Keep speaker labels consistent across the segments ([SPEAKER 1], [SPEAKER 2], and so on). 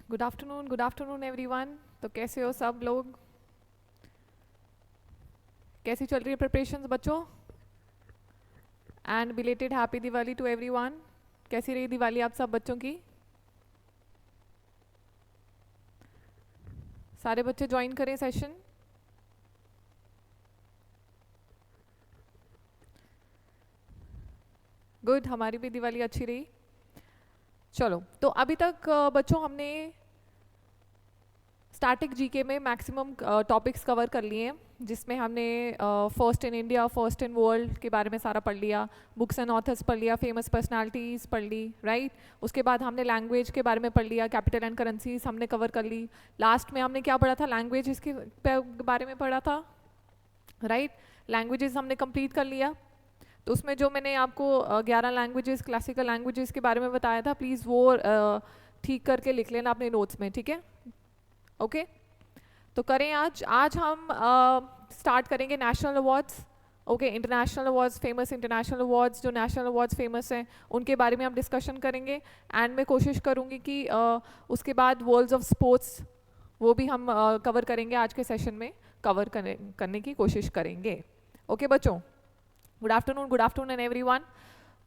[SPEAKER 1] Good afternoon everyone. तो कैसे हो सब लोग? कैसी चल रही है प्रिपरेशंस बच्चों? And belated happy Diwali to everyone. कैसी रही दिवाली आप सब बच्चों की? सारे बच्चे ज्वाइन करें सेशन। गुड, हमारी भी दिवाली अच्छी रही। चलो, तो अभी तक बच्चों हमने स्टैटिक जीके में मैक्सिमम टॉपिक्स कवर कर लिए हैं, जिसमें हमने first in India, first in world के बारे में सारा पढ़ लिया, बुक्स एंड ऑथर्स पढ़ लिया, फेमस पर्सनालिटीज़ पढ़ ली, राइट। उसके बाद हमने लैंग्वेज के बारे में पढ़ लिया, कैपिटल एंड करेंसीज हमने कवर कर ली। लास्ट में हमने क्या पढ़ा था? लैंग्वेज के बारे में पढ़ा था, राइट। लैंग्वेजेस हमने कंप्लीट कर लिया। तो उसमें जो मैंने आपको 11 लैंग्वेजेस, क्लासिकल लैंग्वेजेस के बारे में बताया था, प्लीज़ वो ठीक करके लिख लेना अपने नोट्स में, ठीक है? ओके तो करें आज हम स्टार्ट करेंगे national awards. Okay, international awards, famous international awards, जो नेशनल अवार्ड्स फेमस हैं उनके बारे में हम डिस्कशन करेंगे। एंड मैं कोशिश करूँगी कि उसके बाद वर्ल्ड्स ऑफ स्पोर्ट्स वो भी हम कवर करेंगे, आज के सेशन में कवर करने की कोशिश करेंगे। ओके बच्चों, गुड आफ्टरनून एंड एवरीवन।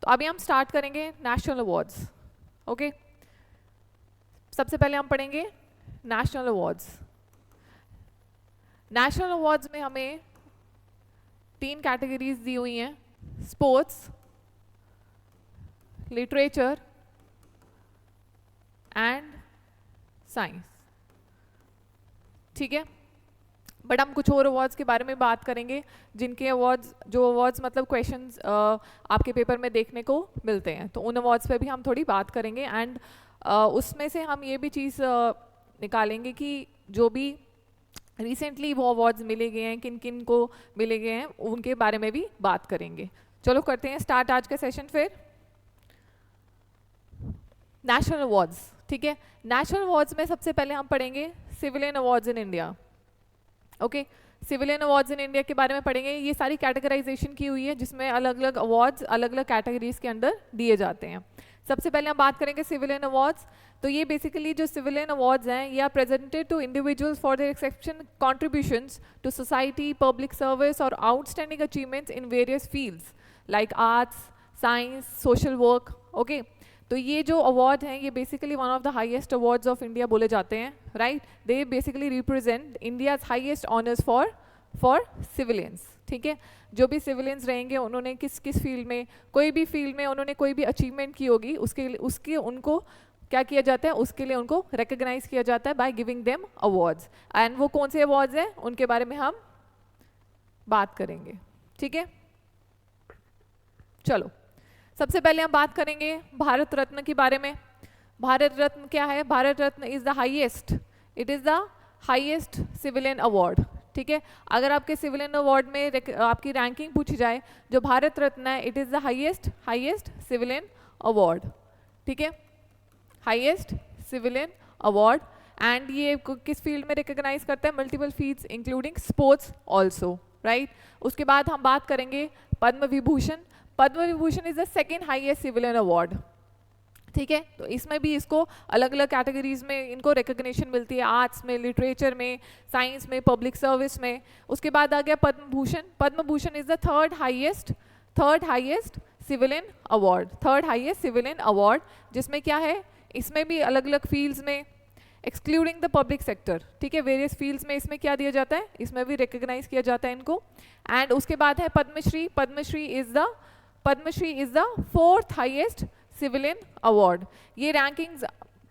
[SPEAKER 1] तो अभी हम स्टार्ट करेंगे नेशनल अवार्ड्स। ओके, सबसे पहले हम पढ़ेंगे नेशनल अवार्ड्स। नेशनल अवार्ड्स में हमें 3 कैटेगरीज दी हुई हैं: स्पोर्ट्स, लिटरेचर एंड साइंस, ठीक है। बट हम कुछ और अवार्ड्स के बारे में बात करेंगे, जिनके अवार्ड्स मतलब क्वेश्चंस आपके पेपर में देखने को मिलते हैं, तो उन अवार्ड्स पे भी हम थोड़ी बात करेंगे। एंड उसमें से हम ये भी चीज़ निकालेंगे कि जो भी रिसेंटली वो अवार्ड्स मिले गए हैं, किन किन को मिले गए हैं, उनके बारे में भी बात करेंगे। चलो करते हैं स्टार्ट आज का सेशन फिर। नेशनल अवार्ड्स, ठीक है। नेशनल अवार्ड्स में सबसे पहले हम पढ़ेंगे civilian awards in India. Okay, civilian awards in India के बारे में पढ़ेंगे। ये सारी कैटेगराइजेशन की हुई है, जिसमें अलग अलग अवार्ड्स अलग अलग कैटेगरीज के अंदर दिए जाते हैं। सबसे पहले हम बात करेंगे सिविलियन अवार्ड्स। तो ये बेसिकली जो सिविलियन अवार्ड्स हैं, ये are presented to individuals for their exceptional contributions to society, public service और outstanding achievements in various fields like arts, science, social work. Okay, तो ये जो अवार्ड हैं, ये basically one of the highest awards of India बोले जाते हैं, right. They basically represent India's highest honours for civilians, ठीक है। जो भी सिविलियंस रहेंगे, उन्होंने किस किस फील्ड में, कोई भी फील्ड में उन्होंने कोई भी अचीवमेंट की होगी, उसके उनको क्या किया जाता है, उसके लिए उनको रिकग्नाइज किया जाता है by giving them awards. And वो कौन से अवार्ड्स हैं, उनके बारे में हम बात करेंगे, ठीक है। चलो, सबसे पहले हम बात करेंगे भारत रत्न के बारे में। भारत रत्न क्या है? Bharat Ratna is the highest, it is the highest civilian award, ठीक है। अगर आपके सिविलियन अवार्ड में आपकी रैंकिंग पूछी जाए, जो भारत रत्न है, it is the highest civilian award, ठीक है, हाईएस्ट सिविलियन अवार्ड। एंड ये किस फील्ड में रिकॉग्नाइज करता है? Multiple fields including sports also, right. उसके बाद हम बात करेंगे Padma Vibhushan. Padma Vibhushan is the second highest civilian award, ठीक है। तो इसमें भी इसको अलग अलग कैटेगरीज में इनको रिकग्निशन मिलती है, आर्ट्स में, लिटरेचर में, साइंस में, पब्लिक सर्विस में। उसके बाद आ गया Padma Bhushan. Padma Bhushan is the third highest civilian award, third highest civilian award, जिसमें क्या है, इसमें भी अलग अलग फील्ड्स में एक्सक्लूडिंग द पब्लिक सेक्टर, ठीक है, वेरियस फील्ड्स में इसमें क्या दिया जाता है, इसमें भी रिकग्नाइज किया जाता है इनको। एंड उसके बाद है Padmashri. Padmashri is the fourth highest civilian award. ये रैंकिंग्स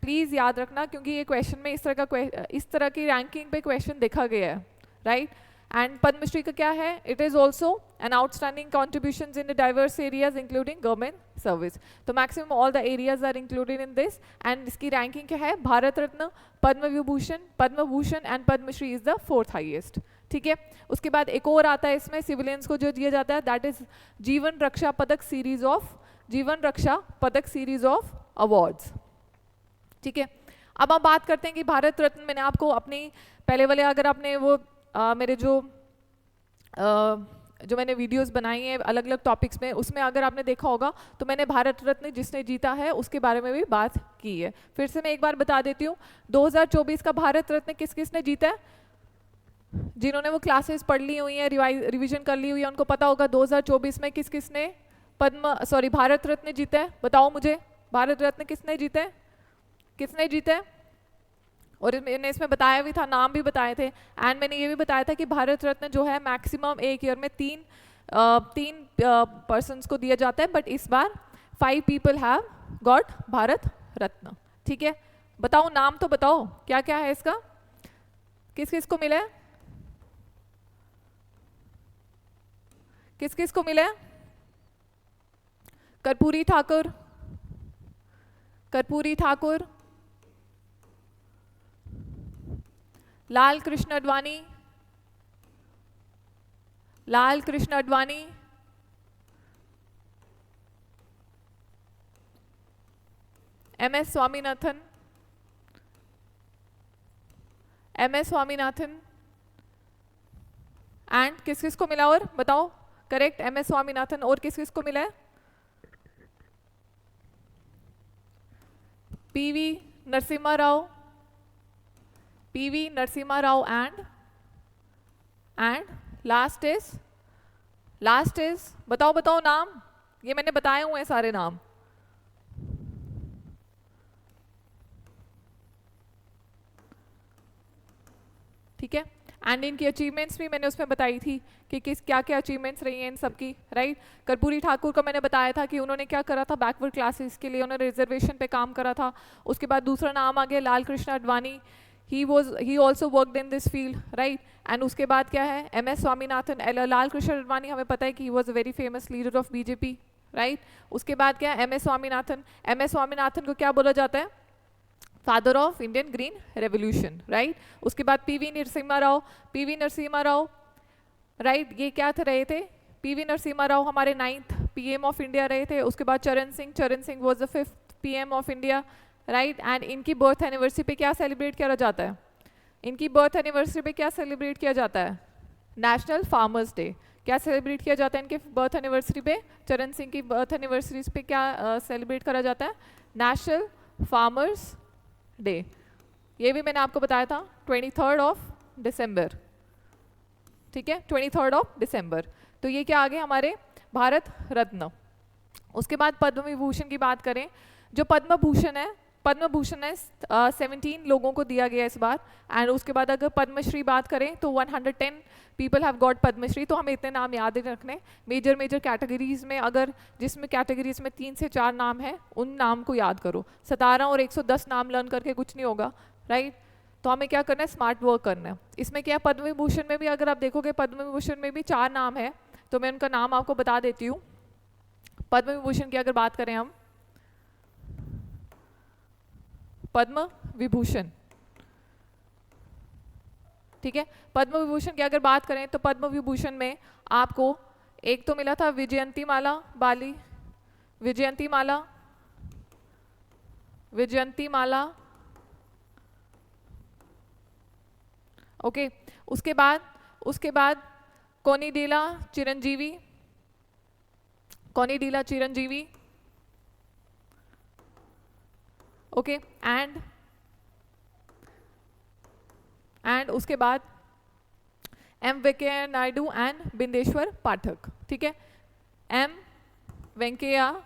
[SPEAKER 1] प्लीज याद रखना, क्योंकि ये क्वेश्चन में इस तरह की रैंकिंग पे क्वेश्चन देखा गया है, राइट। एंड पद्मश्री का क्या है? It is also an outstanding contributions in the diverse areas including government service. तो maximum all the areas are included in this. And इसकी रैंकिंग क्या है? Bharat Ratna, Padma Bhushan and Padmashri is the fourth highest, ठीक है। उसके बाद एक और आता है इसमें सिविलियंस को जो दिया जाता है, दैट इज जीवन रक्षा पदक सीरीज ऑफ अवार्ड्स, ठीक है। अब हम बात करते हैं कि भारत रत्न, मैंने आपको अपनी पहले वाले, अगर आपने वो मेरे जो जो मैंने वीडियोस बनाई हैं अलग अलग टॉपिक्स में, उसमें अगर आपने देखा होगा तो मैंने भारत रत्न जिसने जीता है उसके बारे में भी बात की है। फिर से मैं एक बार बता देती हूँ, 2024 का भारत रत्न किस किसने जीता है? जिन्होंने वो क्लासेस पढ़ ली हुई हैं, रिविजन कर ली हुई है, उनको पता होगा 2024 में किस किसने भारत रत्न जीता है। बताओ मुझे, भारत रत्न किसने जीता है? किसने जीता है? और मैंने इसमें बताया भी था, नाम भी बताए थे, एंड मैंने ये भी बताया था कि भारत रत्न जो है मैक्सिमम एक ईयर में तीन पर्सन्स को दिया जाता है, बट इस बार 5 people have got Bharat Ratna. ठीक है, बताओ नाम तो बताओ क्या क्या है इसका, किस किस को मिला है? किस किस को मिला है? Karpoori Thakur, Karpoori Thakur, Lal Krishna Advani, Lal Krishna Advani, MS Swaminathan, MS Swaminathan, and किस किस को मिला और बताओ? Correct, MS Swaminathan. और किस किस को मिला है? PV Narasimha Rao, PV Narasimha Rao, and last is बताओ बताओ नाम, ये मैंने बताए हुए हैं सारे नाम। ठीक है, एंड इनकी अचीवमेंट्स भी मैंने उसमें बताई थी कि किस क्या क्या अचीवमेंट्स रही हैं इन सबकी, राइट। कर्पूरी ठाकुर को मैंने बताया था कि उन्होंने क्या करा था, बैकवर्ड क्लासेस के लिए उन्होंने रिजर्वेशन पे काम करा था। उसके बाद दूसरा नाम आ गया Lal Krishna Advani, he also worked in this field, right। And उसके बाद क्या है, MS स्वामीनाथन। लाल कृष्ण अडवाणी हमें पता है कि he was a very famous leader of BJP, right. उसके बाद क्या है, MS स्वामीनाथन। MS स्वामीनाथन को क्या बोला जाता है? Father of Indian green revolution, right. उसके बाद PV Narasimha Rao, PV Narasimha Rao, right. ये क्या रहे थे? PV नरसिम्हा राव हमारे 9th PM ऑफ इंडिया रहे थे। उसके बाद चरण Singh was the 5th PM of India, right. And इनकी बर्थ एनिवर्सरी पे क्या सेलिब्रेट किया जाता है? इनकी बर्थ एनिवर्सरी पे क्या सेलिब्रेट किया जाता है? National farmers day. क्या सेलिब्रेट किया जाता है इनके बर्थ एनिवर्सरी पे? चरण सिंह की बर्थ एनिवर्सरी पे क्या सेलिब्रेट करा जाता है? National farmers day. ये भी मैंने आपको बताया था, 23rd ऑफ दिसंबर। ठीक है, 23rd ऑफ दिसंबर। तो ये क्या आ गए हमारे भारत रत्न। उसके बाद पद्म विभूषण की बात करें, जो पद्म भूषण है 17 लोगों को दिया गया इस बार। एंड उसके बाद अगर पद्मश्री बात करें तो 110 पीपल हैव गॉट पद्मश्री। तो हमें इतने नाम याद रखने, मेजर कैटेगरीज में, अगर जिसमें कैटेगरीज में 3 से 4 नाम है उन नाम को याद करो। 17 और 110 नाम लर्न करके कुछ नहीं होगा, राइट। तो हमें क्या करना है, स्मार्ट वर्क करना है। इसमें क्या, पद्म विभूषण में भी अगर आप देखोगे, पद्म विभूषण में भी 4 नाम है, तो मैं उनका नाम आपको बता देती हूँ। पद्म विभूषण की अगर बात करें हम, पद्म विभूषण, ठीक है। पद्म विभूषण की अगर बात करें तो पद्म विभूषण में आपको एक तो मिला था विजयंतीमाला बाली, विजयंतीमाला, ओके। उसके बाद कोनिडीला चिरंजीवी, ओके। एंड उसके बाद M वेंकैया नायडू एंड बिंदेश्वर पाठक, ठीक है। M वेंकैया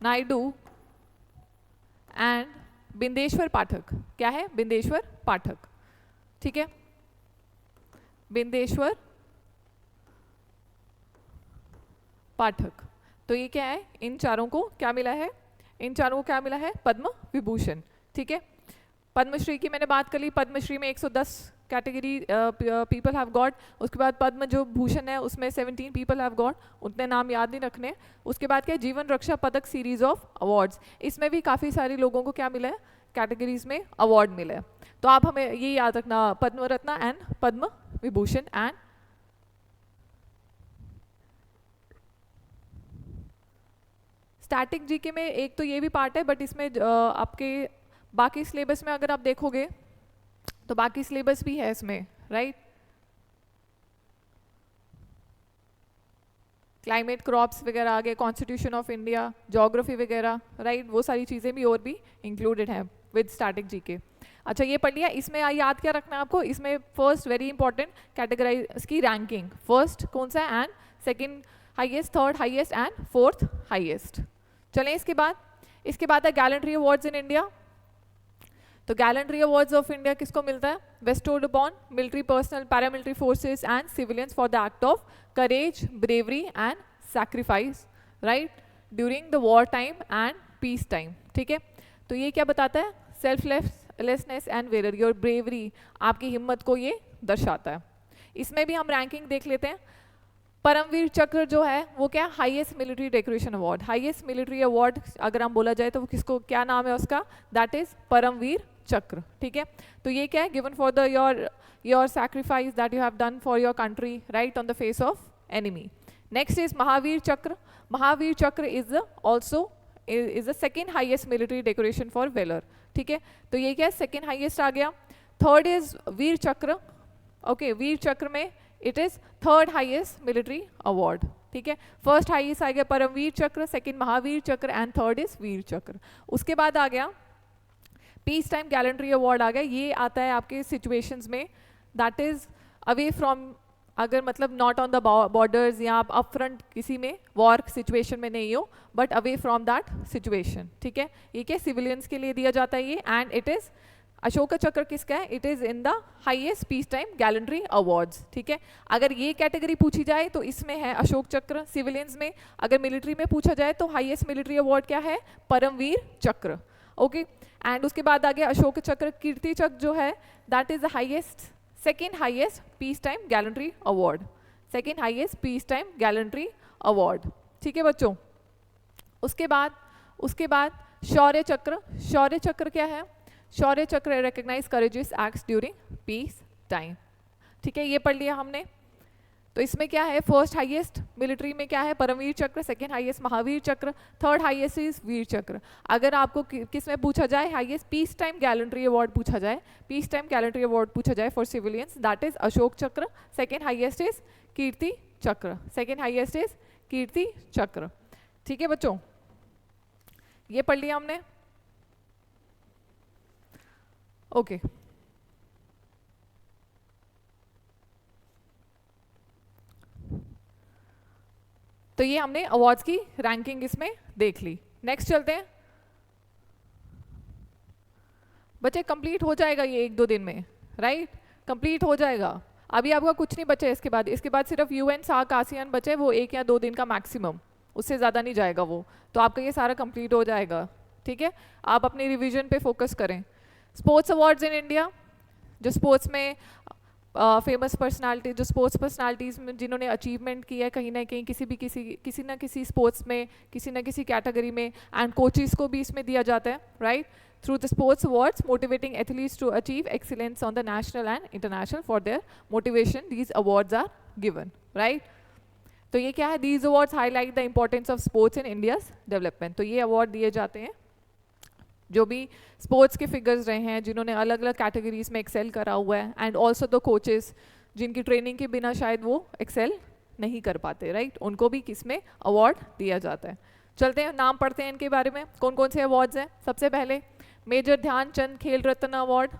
[SPEAKER 1] नायडू एंड बिंदेश्वर पाठक, क्या है? बिंदेश्वर पाठक, ठीक है। बिंदेश्वर पाठक। तो ये क्या है, इन चारों को क्या मिला है? इन चारों को क्या मिला है? पद्म विभूषण, ठीक है। पद्मश्री की मैंने बात कर ली, पद्मश्री में 110 कैटेगरी पीपल हैव गॉट। उसके बाद पद्म जो भूषण है उसमें 17 पीपल हैव गॉट, उतने नाम याद नहीं रखने। उसके बाद क्या, जीवन रक्षा पदक सीरीज ऑफ अवार्ड्स, इसमें भी काफ़ी सारे लोगों को क्या मिला है, कैटेगरीज में अवार्ड मिले हैं। तो आप हमें ये याद रखना, Padma Ratna and Padma Vibhushan. And static GK में एक तो ये भी पार्ट है, बट इसमें आपके बाकी सिलेबस में अगर आप देखोगे तो बाकी सिलेबस भी है इसमें, राइट। क्लाइमेट, क्रॉप्स वगैरह आ गए, कॉन्स्टिट्यूशन ऑफ इंडिया, जोग्राफी वगैरह, राइट, वो सारी चीज़ें भी और भी इंक्लूडेड हैं विद स्टैटिक जीके। अच्छा ये पढ़ लिया। इसमें याद क्या रखना है आपको, इसमें फर्स्ट वेरी इंपॉर्टेंट कैटेगराइज की रैंकिंग, फर्स्ट कौन सा है and second highest, third highest and fourth highest. चलें इसके बाद है गैलेंट्री अवार्ड्स इन इंडिया। तो गैलेंट्री अवार्ड्स ऑफ इंडिया किसको मिलता है, bestowed upon military personnel, paramilitary forces and civilians for the act of courage, bravery and sacrifice, right, during the war time and piece time. ठीक है, तो ये क्या बताता है, selflessness and velar, your bravery, आपकी हिम्मत को ये दर्शाता है। इसमें भी हम रैंकिंग देख लेते हैं। परमवीर चक्र जो है वो क्या, highest military decoration award, highest military award अगर हम बोला जाए तो वो किसको, क्या नाम है उसका, दैट इज परमवीर चक्र। ठीक है, तो ये क्या है, given for the your sacrifice that you have done for your country, right, on the face of enemy. Next is Mahavir Chakra. Mahavir Chakra is also is the second highest military decoration for valour. ठीक है, तो ये क्या है, सेकेंड हाईएस्ट आ गया। Third is वीर चक्र। Okay, वीर चक्र में it is third highest military award. ठीक है, फर्स्ट हाईएस्ट आ गया परमवीर चक्र, सेकंड महावीर चक्र एंड थर्ड इज वीर चक्र। उसके बाद आ गया पीस टाइम गैलेंट्री अवार्ड आ गया। ये आता है आपके सिचुएशंस में, दैट इज अवे फ्रॉम, अगर मतलब नॉट ऑन द बॉर्डर्स या आप अप फ्रंट किसी में वॉर सिचुएशन में नहीं हो, but away from that situation. ठीक है, ये क्या सिविलियंस के लिए दिया जाता है ये, एंड इट इज अशोक चक्र किसका है, it is in the highest peace time gallantry awards. ठीक है, अगर ये कैटेगरी पूछी जाए तो इसमें है अशोक चक्र सिविलियंस में, अगर मिलिट्री में पूछा जाए तो हाईएस्ट मिलिट्री अवार्ड क्या है, परमवीर चक्र। ओके, एंड उसके बाद आ गया अशोक चक्र, कीर्ति चक्र जो है that is the highest, second highest peace time gallantry award, second highest peace time gallantry award. ठीक है बच्चों, उसके बाद शौर्य चक्र। शौर्य चक्र क्या है, Shaurya Chakra recognise courageous acts during peace time. ठीक है, ये पढ़ लिया हमने। तो इसमें क्या है, फर्स्ट हाईएस्ट मिलिट्री में क्या है, परमवीर चक्र, सेकंड हाईएस्ट महावीर चक्र, थर्ड हाईएस्ट इज वीर चक्र। अगर आपको किस में पूछा जाए, highest peace time gallantry award पूछा जाए, पीस टाइम गैलेंट्री अवार्ड पूछा जाए for civilians, that is Ashok चक्र, सेकंड हाईएस्ट इज कीर्ति चक्र, सेकंड हाईएस्ट इज कीर्ति चक्र। ठीक है बच्चों, ये पढ़ लिया हमने। ओके, तो ये हमने अवार्ड्स की रैंकिंग इसमें देख ली। नेक्स्ट चलते हैं बच्चे, कंप्लीट हो जाएगा ये 1-2 दिन में, राइट, कंप्लीट हो जाएगा। अभी आपका कुछ नहीं बचा इसके बाद सिर्फ यूएन सार्क आसियान बचे, वो 1 या 2 दिन का मैक्सिमम, उससे ज़्यादा नहीं जाएगा वो, तो आपका ये सारा कंप्लीट हो जाएगा। ठीक है, आप अपनी रिवीजन पे फोकस करें। स्पोर्ट्स अवार्ड्स इन इंडिया, जो स्पोर्ट्स में फेमस पर्सनालिटी, जो स्पोर्ट्स पर्सनालिटीज़ में जिन्होंने अचीवमेंट किया है कहीं ना कहीं किसी ना किसी स्पोर्ट्स में, किसी ना किसी कैटेगरी में, एंड कोचेस को भी इसमें दिया जाता है, right, through the sports awards motivating athletes to achieve excellence on the national and international, for their motivation these awards are given, right. तो ये क्या है, these awards highlight the importance of sports in India's development. तो ये award दिए जाते हैं जो भी स्पोर्ट्स के फिगर्स रहे हैं, जिन्होंने अलग अलग कैटेगरीज में एक्सेल करा हुआ है, एंड ऑल्सो द कोचेस जिनकी ट्रेनिंग के बिना शायद वो एक्सेल नहीं कर पाते, राइट, उनको भी किसमें अवार्ड दिया जाता है। चलते हैं, नाम पढ़ते हैं इनके बारे में, कौन कौन से अवार्ड्स हैं। सबसे पहले मेजर ध्यानचंद खेल रत्न अवार्ड,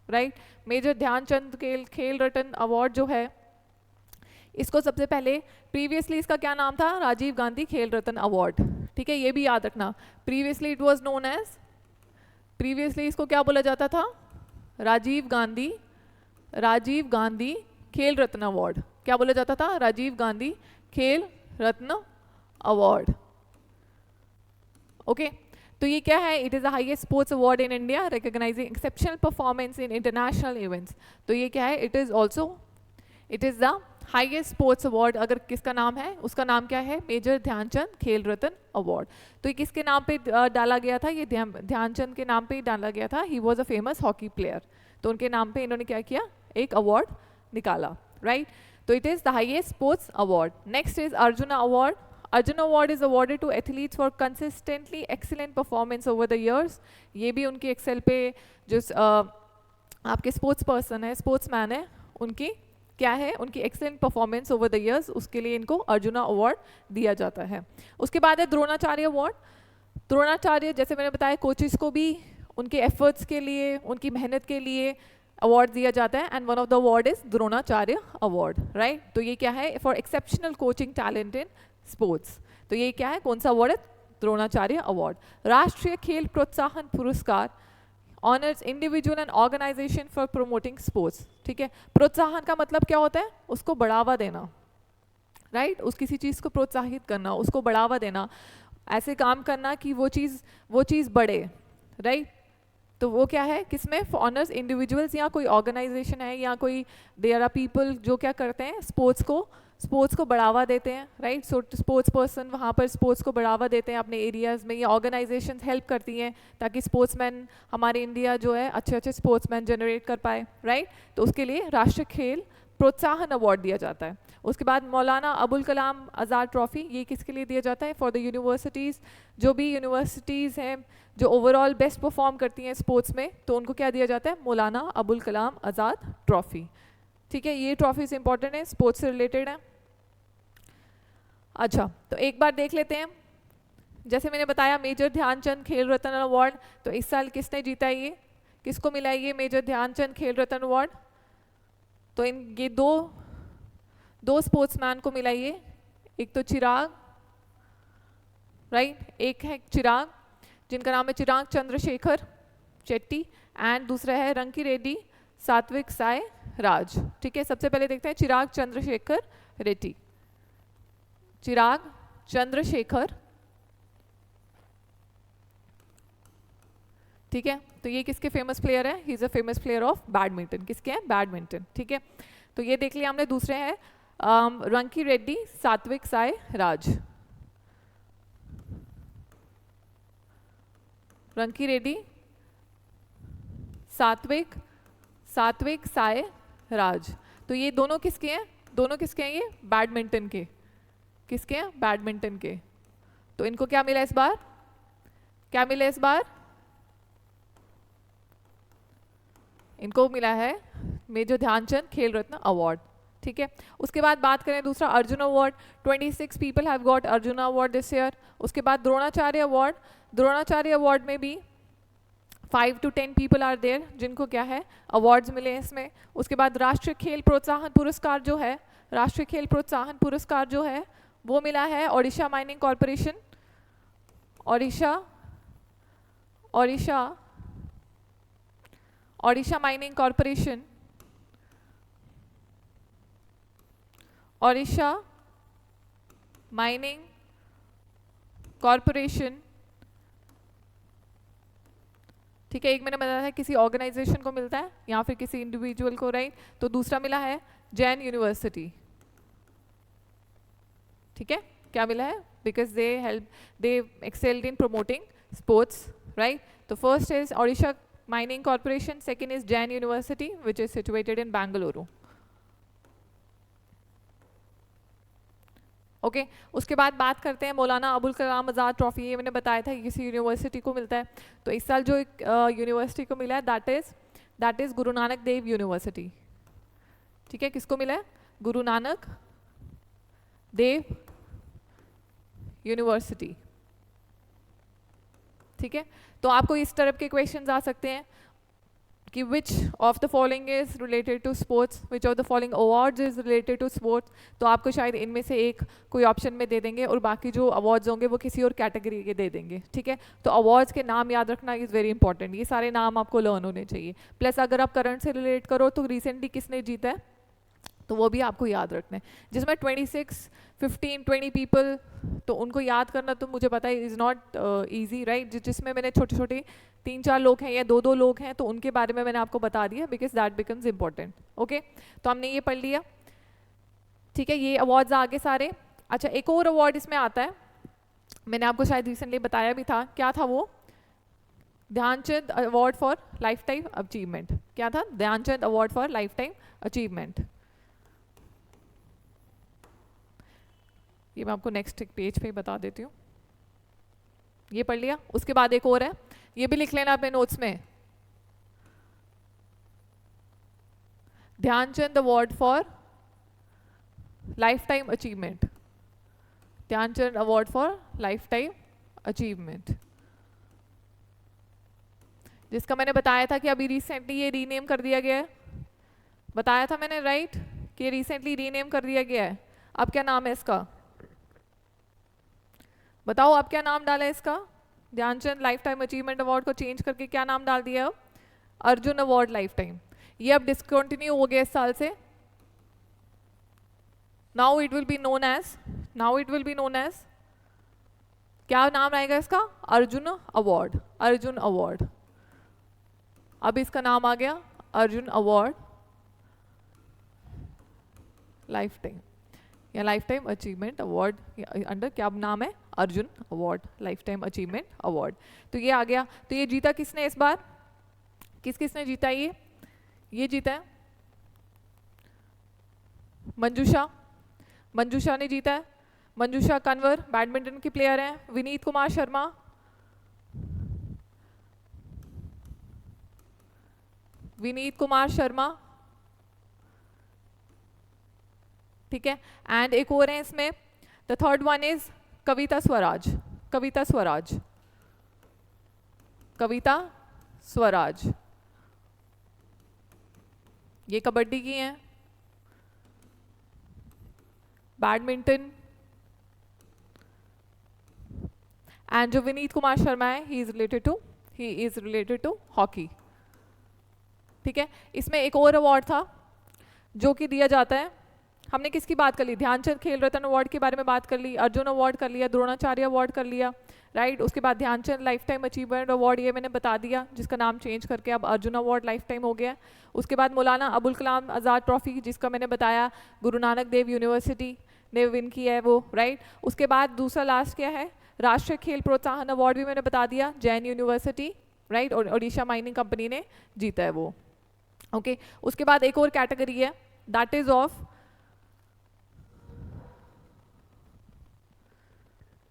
[SPEAKER 1] राइट, मेजर ध्यानचंद खेल रत्न अवार्ड जो है, इसको सबसे पहले प्रीवियसली इसका क्या नाम था, राजीव गांधी खेल रत्न अवार्ड। ठीक है, ये भी याद रखना, previously it was known as, previously इसको क्या बोला जाता था, राजीव गांधी खेल रत्न अवार्ड। क्या बोला जाता था, राजीव गांधी खेल रत्न अवार्ड। ओके, तो ये क्या है, it is the highest sports award in India recognising exceptional performance in international events. तो ये क्या है, it is the highest sports award. अगर किसका नाम है, उसका नाम क्या है, मेजर ध्यानचंद खेल रत्न अवार्ड। तो ये किसके नाम पे डाला गया था, ये ध्यानचंद के नाम पे ही डाला गया था। He was a famous hockey player, तो उनके नाम पे इन्होंने क्या किया, एक अवार्ड निकाला, राइट। तो it is the highest sports award. Next is Arjuna award. Arjuna award is awarded to athletes for consistently excellent performance over the years. ये भी उनकी एक्सेल पे जो आपके स्पोर्ट्स पर्सन है, स्पोर्ट्समैन है, उनकी क्या है, उनकी excellent performance over the years, उसके लिए इनको अर्जुना अवार्ड दिया जाता है। उसके बाद है द्रोणाचार्य अवार्ड। द्रोणाचार्य जैसे मैंने बताया कोचेस को भी उनके एफर्ट्स के लिए, उनकी मेहनत के लिए अवार्ड दिया जाता है, and one of the award is Dronacharya award, right. तो ये क्या है, for exceptional coaching talent in sports. तो ये क्या है, कौन सा अवार्ड है, द्रोणाचार्य अवार्ड। राष्ट्रीय Khel Protsahan Puraskar honours individual and organisation for promoting sports, ठीक है। प्रोत्साहन का मतलब क्या होता है, उसको बढ़ावा देना, राइट, उस किसी चीज़ को प्रोत्साहित करना, उसको बढ़ावा देना, ऐसे काम करना कि वो चीज़ बढ़े, राइट। तो वो क्या है, किसमें, ऑनर्स इंडिविजुअल्स या कोई ऑर्गेनाइजेशन है या कोई देयर आर पीपल जो क्या करते हैं, स्पोर्ट्स को बढ़ावा देते हैं, राइट। सो स्पोर्ट्स पर्सन वहाँ पर स्पोर्ट्स को बढ़ावा देते हैं अपने एरियाज़ में, या ऑर्गेनाइजेशंस हेल्प करती हैं ताकि स्पोर्ट्समैन, हमारे इंडिया जो है अच्छे स्पोर्ट्समैन जनरेट कर पाए, राइट। तो उसके लिए राष्ट्रीय खेल प्रोत्साहन अवार्ड दिया जाता है। उसके बाद मौलाना अबुल कलाम आज़ाद ट्रॉफी, ये किसके लिए दिया जाता है, फॉर द यूनिवर्सिटीज़, जो भी यूनिवर्सिटीज़ हैं जो ओवरऑल बेस्ट परफॉर्म करती हैं स्पोर्ट्स में, तो उनको क्या दिया जाता है, मौलाना अबुल कलाम आज़ाद ट्रॉफी, ठीक है। ये ट्रॉफीज इंपॉर्टेंट है, स्पोर्ट्स से रिलेटेड है। अच्छा, तो एक बार देख लेते हैं, जैसे मैंने बताया मेजर ध्यानचंद खेल रत्न अवार्ड, तो इस साल किसने जीता है, ये किसको मिला है, ये मेजर ध्यानचंद खेल रत्न अवार्ड। तो ये दो स्पोर्ट्समैन को मिला ये, एक तो चिराग, राइट, एक है चिराग जिनका नाम है चिराग चंद्रशेखर शेट्टी, एंड दूसरा है रंकी रेड्डी सात्विक साई राज, ठीक है। सबसे पहले देखते हैं चिराग चंद्रशेखर रेड्डी, चिराग चंद्रशेखर, ठीक है। तो ये किसके फेमस प्लेयर है, he is a famous player of badminton, किसके हैं, बैडमिंटन, ठीक है। तो ये देख लिया हमने। दूसरे हैं रंकी रेड्डी सात्विक साई राज, रंकी रेड्डी सात्विक साई राज। तो ये दोनों किसके हैं, दोनों किसके हैं, ये बैडमिंटन के, किसके हैं, बैडमिंटन के। तो इनको क्या मिला इस बार, क्या मिला इस बार, इनको मिला है मेजर ध्यानचंद खेल रत्न अवार्ड, ठीक है। उसके बाद बात करें दूसरा Arjun award, 26 people have got Arjun award this year. उसके बाद द्रोणाचार्य अवार्ड, द्रोणाचार्य अवार्ड में भी 5 to 10 पीपल आर देयर जिनको क्या है, अवार्ड्स मिले हैं इसमें। उसके बाद राष्ट्रीय खेल प्रोत्साहन पुरस्कार जो है, राष्ट्रीय खेल प्रोत्साहन पुरस्कार जो है वो मिला है Odisha Mining corporation, Odisha Mining corporation, Odisha Mining corporation, ठीक है। एक मैंने बताया था किसी ऑर्गेनाइजेशन को मिलता है या फिर किसी इंडिविजुअल को, राइट। तो दूसरा मिला है जैन यूनिवर्सिटी, ठीक है। क्या मिला है, because they excelled in promoting sports, right. तो first is Odisha Mining Corporation, second is Jain University which is situated in Bengaluru, okay. उसके बाद बात करते हैं मौलाना अबुल कलाम आज़ाद ट्रॉफी, ये मैंने बताया था किसी यूनिवर्सिटी को मिलता है। तो इस साल जो एक यूनिवर्सिटी को मिला है that is Guru Nanak Dev university, ठीक है। किसको मिला है, गुरु नानक देव यूनिवर्सिटी, ठीक है। तो आपको इस तरह के क्वेश्चंस आ सकते हैं कि which of the following is related to sports, which of the following awards is related to sports. तो आपको शायद इनमें से एक कोई ऑप्शन में दे देंगे और बाकी जो अवार्ड्स होंगे वो किसी और कैटेगरी के दे देंगे, ठीक है। तो अवार्ड्स के नाम याद रखना इज़ वेरी इंपॉर्टेंट, ये सारे नाम आपको लर्न होने चाहिए। प्लस अगर आप करंट से रिलेट करो तो रिसेंटली किसने जीता है तो वो भी आपको याद रखना है, जिसमें 26, 15, 20 पीपल, तो उनको याद करना तो मुझे पता है इज़ नॉट ईजी, राइट। जिसमें मैंने छोटे छोटे 3-4 लोग हैं या 2-2 लोग हैं तो उनके बारे में मैंने आपको बता दिया because that becomes important, okay. तो हमने ये पढ़ लिया, ठीक है। ये अवार्ड्स आगे सारे। अच्छा, एक और अवार्ड इसमें आता है, मैंने आपको शायद रिसेंटली बताया भी था, क्या था वो, Dhyan Chand award for life time achievement. क्या था, Dhyan Chand award for life time achievement. ये मैं आपको नेक्स्ट पेज पे बता देती हूँ, ये पढ़ लिया। उसके बाद एक और है, ये भी लिख लेना अपने नोट्स में, Dhyan Chand award for life time achievement, Dhyan Chand award for life time achievement, जिसका मैंने बताया था कि अभी रिसेंटली ये रीनेम कर दिया गया है, बताया था मैंने राइट कि रिसेंटली रीनेम कर दिया गया है। अब क्या नाम है इसका, बताओ अब क्या नाम डाला है इसका, Dhyan Chand life time achievement award को चेंज करके क्या नाम डाल दिया अब, अर्जुन अवार्ड लाइफ टाइम। ये अब डिसकंटिन्यू हो गया इस साल से, now it will be known as, now it will be known as, क्या नाम आएगा इसका, अर्जुन अवार्ड, अर्जुन अवार्ड। अब इसका नाम आ गया अर्जुन अवार्ड लाइफ टाइम या life time achievement award, under क्या नाम है, Arjun award life time achievement award. तो ये आ गया। तो ये जीता किसने इस बार, किस किसने जीता, ये जीता है मंजूषा, मंजूषा ने जीता है। मंजूषा कंवर बैडमिंटन की प्लेयर हैं। विनीत कुमार शर्मा, विनीत कुमार शर्मा, ठीक है। एंड एक और है इसमें, द थर्ड वन इज कविता स्वराज, कविता स्वराज, कविता स्वराज, ये कबड्डी की हैं, बैडमिंटन। एंड जो विनीत कुमार शर्मा है he is related to hockey, ठीक है। इसमें एक और अवार्ड था जो कि दिया जाता है, हमने किसकी बात कर ली, ध्यानचंद खेल रत्न अवार्ड के बारे में बात कर ली, अर्जुन अवार्ड कर लिया, द्रोणाचार्य अवार्ड कर लिया, राइट। उसके बाद Dhyan Chand life time achievement award ये मैंने बता दिया, जिसका नाम चेंज करके अब अर्जुन अवार्ड लाइफ टाइम हो गया। उसके बाद मौलाना अबुल कलाम आज़ाद ट्रॉफी, जिसका मैंने बताया गुरु नानक देव यूनिवर्सिटी ने विन किया है वो, राइट। उसके बाद दूसरा लास्ट क्या है, राष्ट्रीय खेल प्रोत्साहन अवार्ड भी मैंने बता दिया, जैन यूनिवर्सिटी, राइट, और ओडिशा माइनिंग कंपनी ने जीता है वो, ओके। उसके बाद एक और कैटेगरी है, दैट इज ऑफ,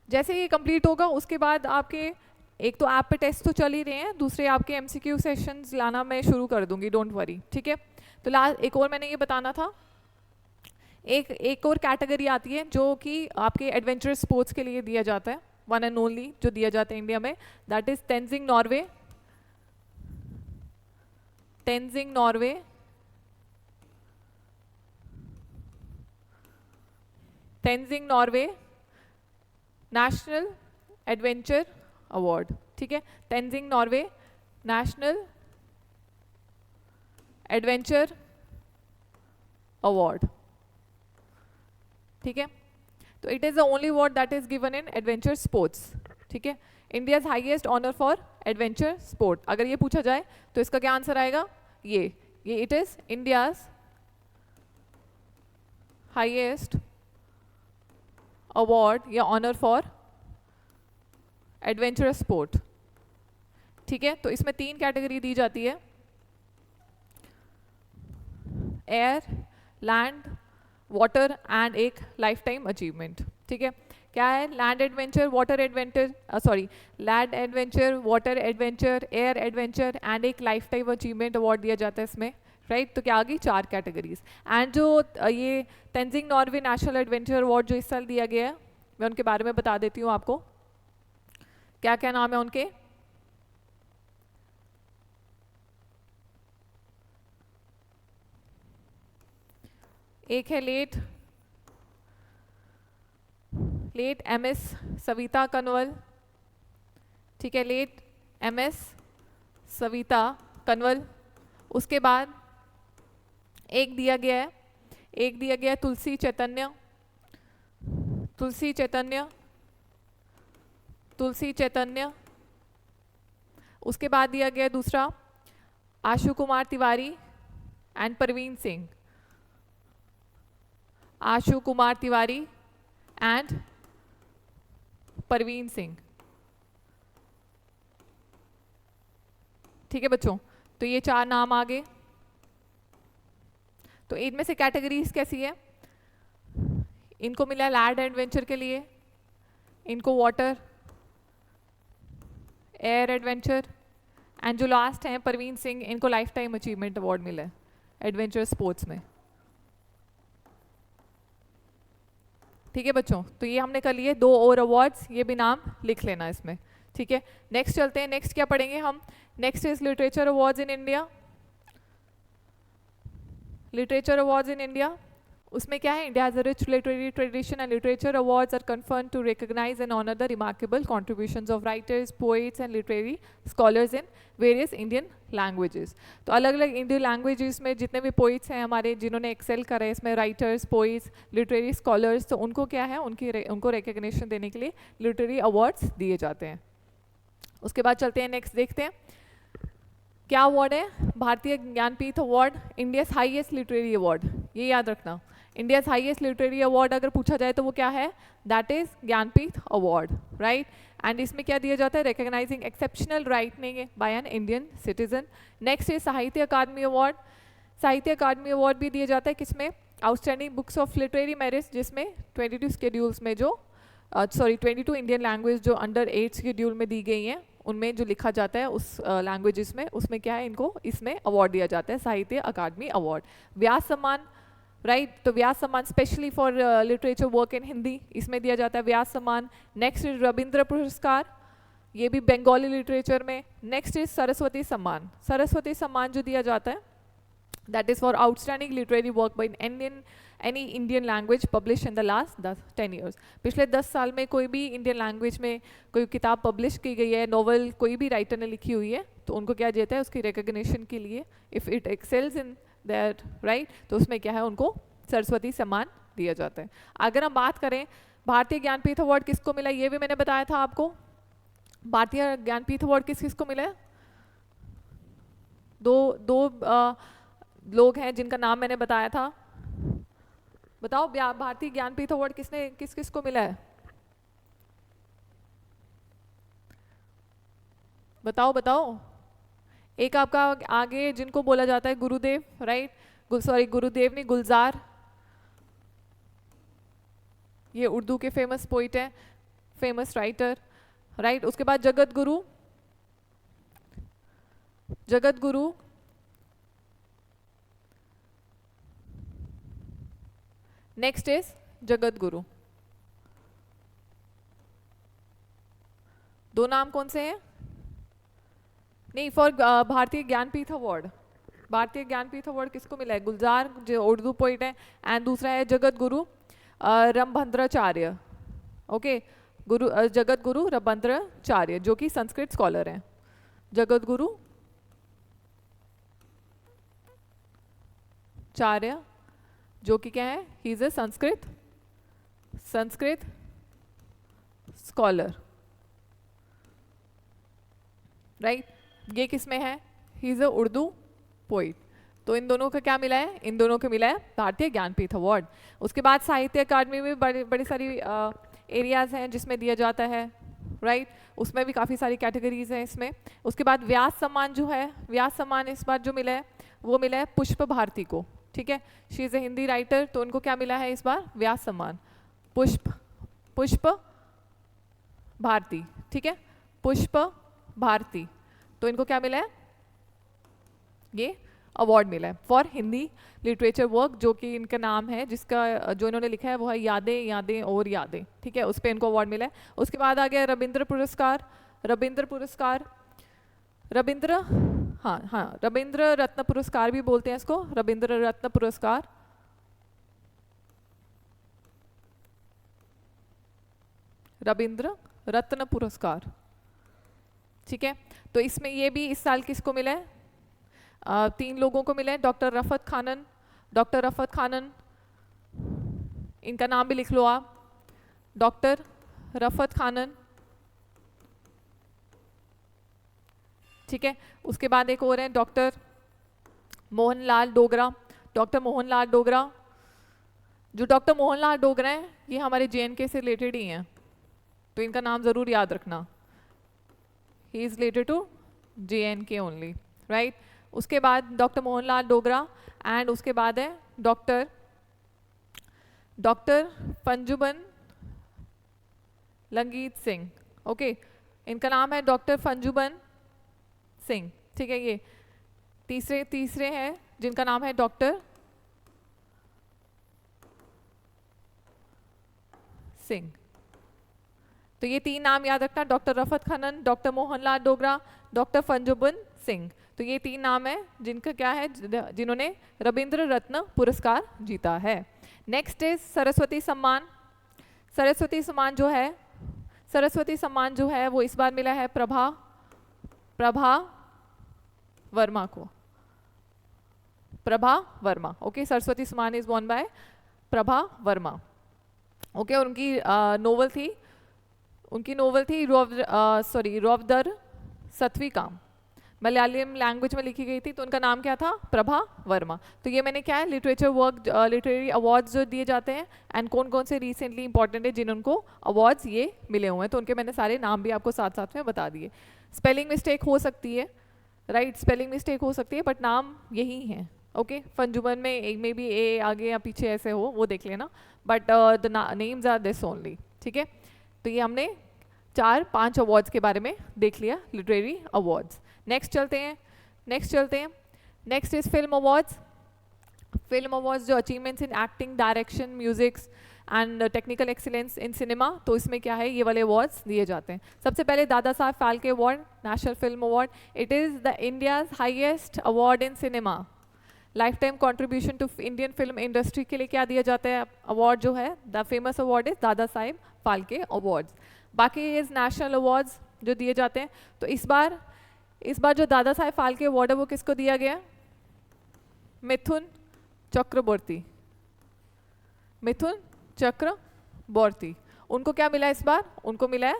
[SPEAKER 1] जैसे ये कंप्लीट होगा उसके बाद आपके एक तो ऐप पे टेस्ट तो चल ही रहे हैं, दूसरे आपके एमसीक्यू सेशंस लाना मैं शुरू कर दूंगी, डोंट वरी, ठीक है। तो लास्ट एक और मैंने ये बताना था, एक और कैटेगरी आती है जो कि आपके एडवेंचर स्पोर्ट्स के लिए दिया जाता है, वन एंड ओनली जो दिया जाता है इंडिया में, that is Tenzing Norgay, Tenzing Norgay, Tenzing Norgay national adventure award, ठीक है। Tenzing Norgay national adventure award, ठीक है। तो it is the only award that is given in adventure sports, ठीक है। India's highest honour for adventure sport, अगर ये पूछा जाए तो इसका क्या आंसर आएगा, ये it is India's highest award या ऑनर फॉर एडवेंचरस स्पोर्ट, ठीक है। तो इसमें 3 कैटेगरी दी जाती है, एयर, लैंड, वाटर एंड एक लाइफ टाइम अचीवमेंट, ठीक है। क्या है, land adventure, water adventure, sorry land adventure, water adventure, air adventure and एक लाइफ टाइम अचीवमेंट अवार्ड दिया जाता है इसमें, राइट। तो क्या आ गई 4 कैटेगरीज। एंड जो ये Tenzing Norgay national adventure award जो इस साल दिया गया है, मैं उनके बारे में बता देती हूँ आपको, क्या क्या नाम है उनके, एक है लेट MS सविता कनवल, ठीक है, लेट MS सविता कनवल। उसके बाद एक दिया गया है तुलसी चैतन्य, तुलसी चैतन्य, तुलसी चैतन्य। उसके बाद दिया गया दूसरा आशु कुमार तिवारी एंड परवीन सिंह, आशु कुमार तिवारी एंड परवीन सिंह, ठीक है बच्चों। तो ये 4 नाम आ गए। तो इनमें से कैटेगरीज कैसी है, इनको मिला लैंड एडवेंचर के लिए, इनको वाटर, एयर एडवेंचर एंड जो लास्ट हैं परवीन सिंह, इनको लाइफ टाइम अचीवमेंट अवार्ड मिला है एडवेंचर स्पोर्ट्स में। ठीक है बच्चों, तो ये हमने कर लिए 2 और अवार्ड्स, ये भी नाम लिख लेना इसमें, ठीक है। नेक्स्ट चलते हैं, नेक्स्ट क्या पढ़ेंगे हम, next is literature awards in India. Literature awards in India, उसमें क्या है, India has a rich literary tradition and literature awards are conferred to recognise and honour the remarkable contributions of writers, poets and literary scholars in various Indian languages. तो अलग अलग Indian languages में जितने भी poets हैं हमारे जिन्होंने Excel करा है इसमें, राइटर्स, पोइट्स, लिटरेरी स्कॉलर्स, तो उनको क्या है, उनको रिकग्निशन देने के लिए लिटरेरी अवार्ड्स दिए जाते हैं। उसके बाद चलते हैं, नेक्स्ट देखते हैं क्या अवार्ड है, भारतीय Jnanpith award, India's highest literary award. ये याद रखना, इंडियाज हाईएस्ट लिटरेरी अवार्ड अगर पूछा जाए तो वो क्या है, that is Jnanpith award, right. And इसमें क्या दिया जाता है, recognising exceptional writing by an Indian citizen. Next is साहित्य अकादमी अवार्ड, साहित्य अकादमी अवार्ड भी दिया जाता है किसमें, outstanding books of literary merit, जिसमें 22 शेड्यूल्स में जो 22 इंडियन लैंग्वेज जो अंडर 8 शेड्यूल में दी गई हैं उनमें जो लिखा जाता है उस लैंग्वेजेस में, उसमें क्या है, इनको इसमें अवार्ड दिया जाता है, साहित्य अकादमी अवार्ड। व्यास सम्मान, राइट, तो व्यास सम्मान specially for literature work in Hindi, इसमें दिया जाता है व्यास सम्मान। नेक्स्ट इज रविंद्र पुरस्कार, ये भी बंगाली लिटरेचर में। नेक्स्ट इज सरस्वती सम्मान, सरस्वती सम्मान जो दिया जाता है that is for outstanding literary work by any Indian language publish in the last 10 years. पिछले 10 साल में कोई भी इंडियन लैंग्वेज में कोई किताब पब्लिश की गई है, नॉवल कोई भी राइटर ने लिखी हुई है, तो उनको क्या देता है, उसकी रिकग्निशन के लिए, if it excels in that, right, तो उसमें क्या है, उनको सरस्वती सम्मान दिया जाता है। अगर हम बात करें भारतीय ज्ञानपीठ अवार्ड किसको मिला, ये भी मैंने बताया था आपको, भारतीय ज्ञानपीठ अवार्ड किस किस को मिला है, दो लोग हैं जिनका नाम मैंने बताया था। बताओ भारतीय ज्ञानपीठ अवार्ड किस किस को मिला है, बताओ बताओ। एक आपका आगे जिनको बोला जाता है गुरुदेव, राइट, सॉरी गुरुदेव नहीं, गुलजार, ये उर्दू के फेमस पोइट हैं, फेमस राइटर, राइट। उसके बाद जगत गुरु, जगत गुरु, नेक्स्ट इज जगत गुरु। दो नाम कौन से हैं, नहीं, फॉर भारतीय ज्ञानपीठ अवार्ड, भारतीय ज्ञानपीठ अवार्ड किसको मिला है, गुलजार जो उर्दू पोइट है, एंड दूसरा है जगत गुरु रमभद्राचार्य, ओके, जगत गुरु रमभद्राचार्य जो कि संस्कृत स्कॉलर हैं, जगत गुरु चार्य जो कि क्या है, he is a Sanskrit scholar, right. ये किस में है, he is a Urdu poet. तो इन दोनों का क्या मिला है, इन दोनों को मिला है भारतीय ज्ञानपीठ अवार्ड। उसके बाद साहित्य अकादमी में बड़ी सारी एरियाज हैं जिसमें दिया जाता है, राइट, उसमें भी काफ़ी सारी कैटेगरीज हैं इसमें। उसके बाद व्यास सम्मान जो है, व्यास सम्मान इस बार जो मिला है वो मिला है पुष्प भारती को, ठीक है, she is a Hindi writer, तो उनको क्या मिला है इस बार, व्यास सम्मान, पुष्प भारती, ठीक है, पुष्प भारती, तो इनको क्या मिला है, ये अवार्ड मिला है फॉर हिंदी लिटरेचर वर्क, जो कि इनका नाम है, जिसका जो इन्होंने लिखा है वो है यादें यादें और यादें, ठीक है, उस पर इनको अवार्ड मिला है। उसके बाद आ गया रविंद्र पुरस्कार, रविंद्र पुरस्कार, रविंद्र रत्न पुरस्कार भी बोलते हैं इसको, रविंद्र रत्न पुरस्कार, रविंद्र रत्न पुरस्कार, ठीक है। तो इसमें ये भी इस साल किसको मिला है, 3 लोगों को मिला है, डॉक्टर रफत खानन, इनका नाम भी लिख लो आप, डॉक्टर रफत खानन, ठीक है। उसके बाद एक और है डॉक्टर मोहनलाल डोगरा, डॉक्टर मोहनलाल डोगरा, जो डॉक्टर मोहनलाल डोगरा हैं ये हमारे JNK से रिलेटेड ही हैं, तो इनका नाम ज़रूर याद रखना, he is related to JNK only, right. उसके बाद डॉक्टर मोहनलाल डोगरा, एंड उसके बाद है डॉक्टर फंजुबन लंगीत सिंह, ओके, इनका नाम है डॉक्टर फंजुबन सिंह, ठीक है। ये तीसरे हैं जिनका नाम है डॉक्टर सिंह। तो ये 3 नाम याद रखना, डॉक्टर रफत खनन, डॉक्टर मोहनलाल डोगरा, डॉक्टर फंजुबन सिंह। तो ये 3 नाम है जिनका क्या है, जिन्होंने रविंद्र रत्न पुरस्कार जीता है। नेक्स्ट इज सरस्वती सम्मान। सरस्वती सम्मान जो है वो इस बार मिला है प्रभा वर्मा को। प्रभा वर्मा, ओके। सरस्वती सम्मान is won by Prabha Verma, okay. और उनकी नोवेल थी रौवदर सत्विकाम, मलयालम लैंग्वेज में लिखी गई थी। तो उनका नाम क्या था, प्रभा वर्मा। तो ये मैंने क्या है, लिटरेरी अवार्ड्स जो दिए जाते हैं एंड कौन कौन से रिसेंटली इंपॉर्टेंट है जिनको अवार्ड्स ये मिले हुए हैं, तो उनके मैंने सारे नाम भी आपको साथ साथ में बता दिए। स्पेलिंग मिस्टेक हो सकती है, राइट, स्पेलिंग मिस्टेक हो सकती है, बट नाम यही है, ओके। फंजुमन में भी ए आगे या पीछे ऐसे हो, वो देख लेना, but the names are this only, ठीक है। तो ये हमने 4-5 अवार्ड्स के बारे में देख लिया, लिटरेरी अवार्ड्स। नेक्स्ट चलते हैं। Next is film awards. Film awards जो achievements in acting, direction, musics and technical excellence in cinema, तो इसमें क्या है, ये वाले अवार्ड्स दिए जाते हैं। सबसे पहले Dada Saheb Phalke award, national film award. It is the India's highest award in cinema. Life time contribution to Indian film industry के लिए क्या दिया जाता है, अवार्ड जो है, the famous award is Dada Saheb Phalke awards. बाकी इज नेशनल अवार्ड्स जो दिए जाते हैं। तो इस बार जो दादा साहेब फाल्के अवार्ड है वो किसको दिया गया, मिथुन चक्रबोर्ती। मिथुन चक्रबोर्ती, उनको क्या मिला इस बार, उनको मिला है,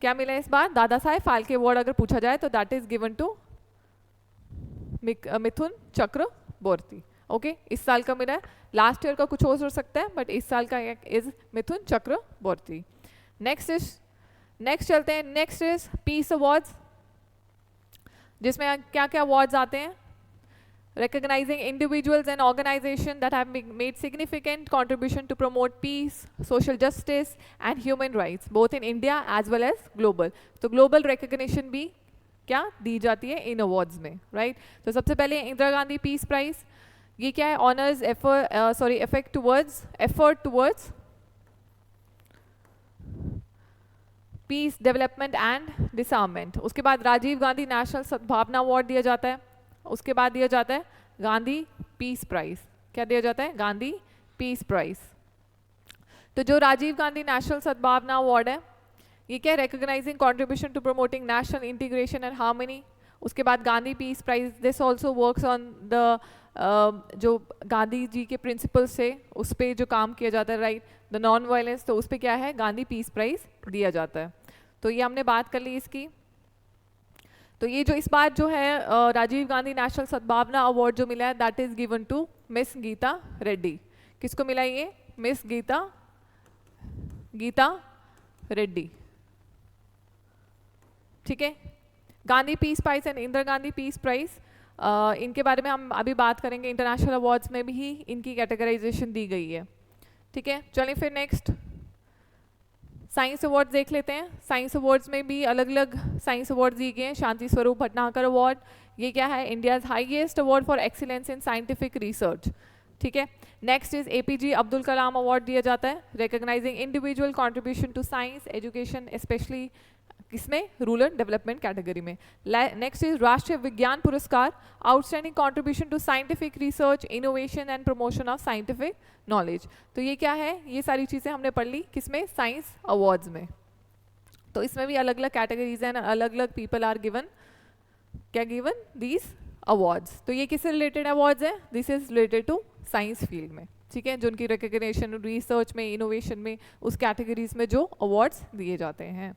[SPEAKER 1] क्या मिला है इस बार, दादा साहेब फाल्के अवार्ड अगर पूछा जाए तो that is given to Mithun Chakraborty, okay. इस साल का मिला है, लास्ट ईयर का कुछ और हो सकता है, बट इस साल का इज मिथुन चक्रबोर्ती। नेक्स्ट चलते हैं। नेक्स्ट इज पीस अवार्ड्स, जिसमें क्या क्या अवार्ड्स आते हैं, recognizing individuals and organizations that have made significant contribution to promote peace, social justice and human rights both in India as well as global। तो global recognition भी क्या दी जाती है इन अवार्ड्स में, राइट। तो सबसे पहले इंदिरा गांधी पीस प्राइज, ये क्या है, honours effort towards peace development and disarmament. उसके बाद राजीव गांधी नेशनल सद्भावना अवार्ड दिया जाता है। उसके बाद दिया जाता है गांधी पीस प्राइज। क्या दिया जाता है, गांधी पीस प्राइज। तो जो राजीव गांधी नेशनल सद्भावना अवार्ड है, ये क्या, recognising contribution to promoting national integration and harmony. उसके बाद Gandhi peace prize, this also works on the जो गांधी जी के प्रिंसिपल से उस पर जो काम किया जाता है, राइट, द नॉन वायलेंस, तो उस पर क्या है, गांधी पीस प्राइज दिया जाता है। तो ये हमने बात कर ली इसकी। तो ये जो इस बार जो है राजीव गांधी नेशनल सद्भावना अवार्ड जो मिला है, that is given to miss Geeta Reddy. किसको मिला ये, मिस गीता रेड्डी, ठीक है। Gandhi peace prize and Indira Gandhi peace prize, इनके बारे में हम अभी बात करेंगे। इंटरनेशनल अवार्ड्स में भी इनकी कैटेगराइजेशन दी गई है, ठीक है। चलिए फिर नेक्स्ट साइंस अवार्ड्स देख लेते हैं। साइंस अवार्ड्स में भी अलग अलग साइंस अवार्ड्स दिए गए हैं। शांति स्वरूप भटनागर अवार्ड, ये क्या है, India's highest award for excellence in scientific research, ठीक है। Next is APJ Abdul Kalam award दिया जाता है, recognising individual contribution to science education, specially किसमें, रूरल डेवलपमेंट कैटेगरी में। Next is Rashtriya Vigyan Puraskar, outstanding contribution to scientific research, innovation and promotion of scientific knowledge. तो ये क्या है, ये सारी चीज़ें हमने पढ़ ली किसमें, साइंस अवार्ड्स में। तो इसमें भी अलग अलग कैटेगरीज हैं, अलग अलग पीपल आर गिवन, क्या गिवन, दीज अवार्ड्स। तो ये किससे रिलेटेड अवार्ड्स हैं, this is related to science field में, ठीक है, जो उनकी रिकग्निशन रिसर्च में, इनोवेशन में, उस कैटेगरीज में जो अवार्ड्स दिए जाते हैं।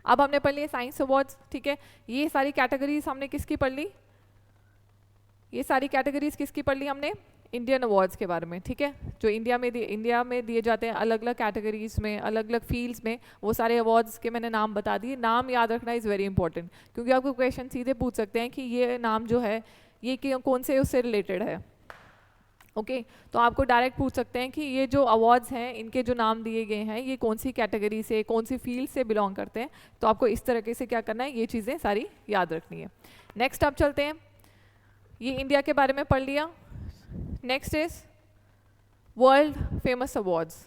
[SPEAKER 1] अब हमने पढ़ लिए साइंस अवार्ड्स, ठीक है। ये सारी कैटेगरीज हमने किसकी पढ़ ली, ये सारी कैटेगरीज किसकी पढ़ ली हमने, इंडियन अवार्ड्स के बारे में, ठीक है। जो इंडिया में दिए जाते हैं अलग अलग कैटेगरीज में, अलग अलग फील्ड्स में, वो सारे अवार्ड्स के मैंने नाम बता दिए। नाम याद रखना इज़ वेरी इंपॉर्टेंट, क्योंकि आपको क्वेश्चन सीधे पूछ सकते हैं कि ये नाम जो है ये कौन से उससे रिलेटेड है, ओके। तो आपको डायरेक्ट पूछ सकते हैं कि ये जो अवार्ड्स हैं, इनके जो नाम दिए गए हैं, ये कौन सी कैटेगरी से, कौन सी फील्ड से बिलोंग करते हैं। तो आपको इस तरीके से क्या करना है, ये चीज़ें सारी याद रखनी है। नेक्स्ट आप चलते हैं, ये इंडिया के बारे में पढ़ लिया। Next is world famous awards.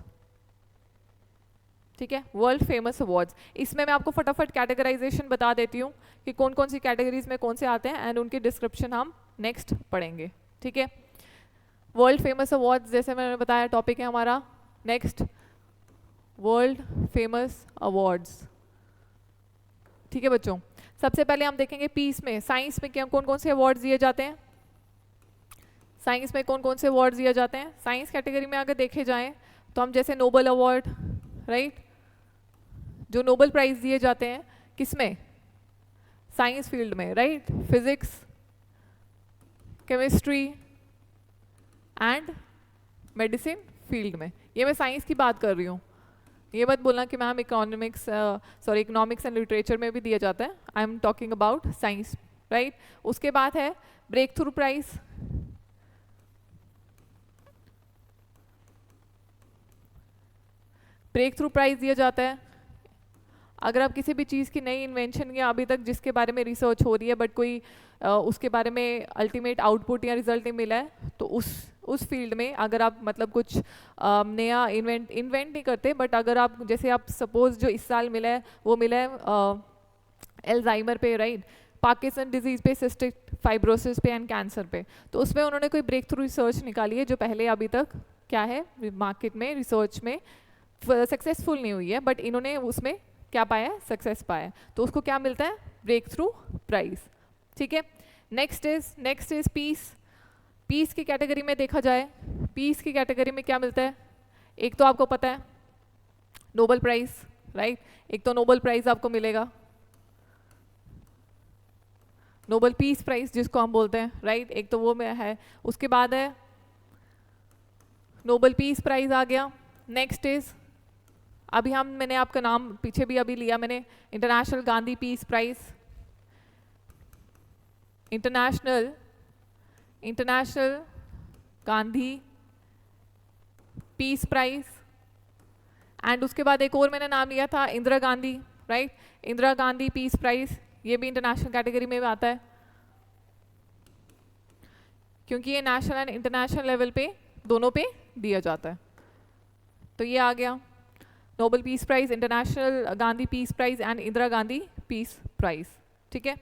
[SPEAKER 1] ठीक है, वर्ल्ड फेमस अवार्ड्स। इसमें मैं आपको फटाफट कैटेगराइजेशन बता देती हूँ कि कौन कौन सी कैटेगरीज में कौन से आते हैं एंड उनकी डिस्क्रिप्शन हम नेक्स्ट पढ़ेंगे। ठीक है, वर्ल्ड फेमस अवार्ड्स जैसे मैंने बताया टॉपिक है हमारा। Next, world famous awards. ठीक है बच्चों, सबसे पहले हम देखेंगे पीस में, साइंस में क्या कौन कौन से अवार्ड्स दिए जाते हैं। साइंस में कौन कौन से अवार्ड्स दिए जाते हैं। साइंस कैटेगरी में अगर देखे जाएं तो हम जैसे नोबल अवार्ड, राइट, जो नोबल प्राइज दिए जाते हैं किसमें, साइंस फील्ड में, right, physics, chemistry and medicine field में। ये मैं साइंस की बात कर रही हूँ, ये मत बोलना कि ma'am economics economics and literature में भी दिया जाता है। I am talking about science, right. उसके बाद है breakthrough prize. Breakthrough prize दिया जाता है अगर आप किसी भी चीज़ की नई इन्वेंशन या अभी तक जिसके बारे में रिसर्च हो रही है बट कोई उसके बारे में अल्टीमेट आउटपुट या रिजल्ट नहीं मिला है, तो उस फील्ड में अगर आप मतलब कुछ नया इन्वेंट नहीं करते, बट अगर आप जैसे आप सपोज जो इस साल मिला है वो मिला है एल्जाइमर पे, राइट, पार्किंसन डिजीज पे, सिस्टिक फाइब्रोसिस पे एंड कैंसर पे, तो उसमें उन्होंने कोई ब्रेक थ्रू रिसर्च निकाली है जो पहले अभी तक क्या है मार्केट में रिसर्च में सक्सेसफुल नहीं हुई है, बट इन्होंने उसमें क्या पाया है, सक्सेस पाया है, तो उसको क्या मिलता है, ब्रेक थ्रू प्राइज। ठीक है, नेक्स्ट इज पीस। पीस की कैटेगरी में देखा जाए, पीस की कैटेगरी में क्या मिलता है, एक तो आपको पता है नोबल प्राइज, राइट, एक तो नोबल प्राइज आपको मिलेगा, नोबल पीस प्राइज जिसको हम बोलते हैं, राइट, एक तो वो में है। उसके बाद है नोबल पीस प्राइज आ गया। नेक्स्ट इज अभी मैंने आपका नाम पीछे भी अभी लिया मैंने, international Gandhi peace prize, international Gandhi peace prize. And उसके बाद एक और मैंने नाम लिया था Indira Gandhi, right, Indira Gandhi peace prize, ये भी इंटरनेशनल कैटेगरी में आता है क्योंकि ये नेशनल एंड इंटरनेशनल लेवल पे दोनों पे दिया जाता है। तो ये आ गया Nobel peace prize, international Gandhi peace prize and Indira Gandhi peace prize. ठीक है,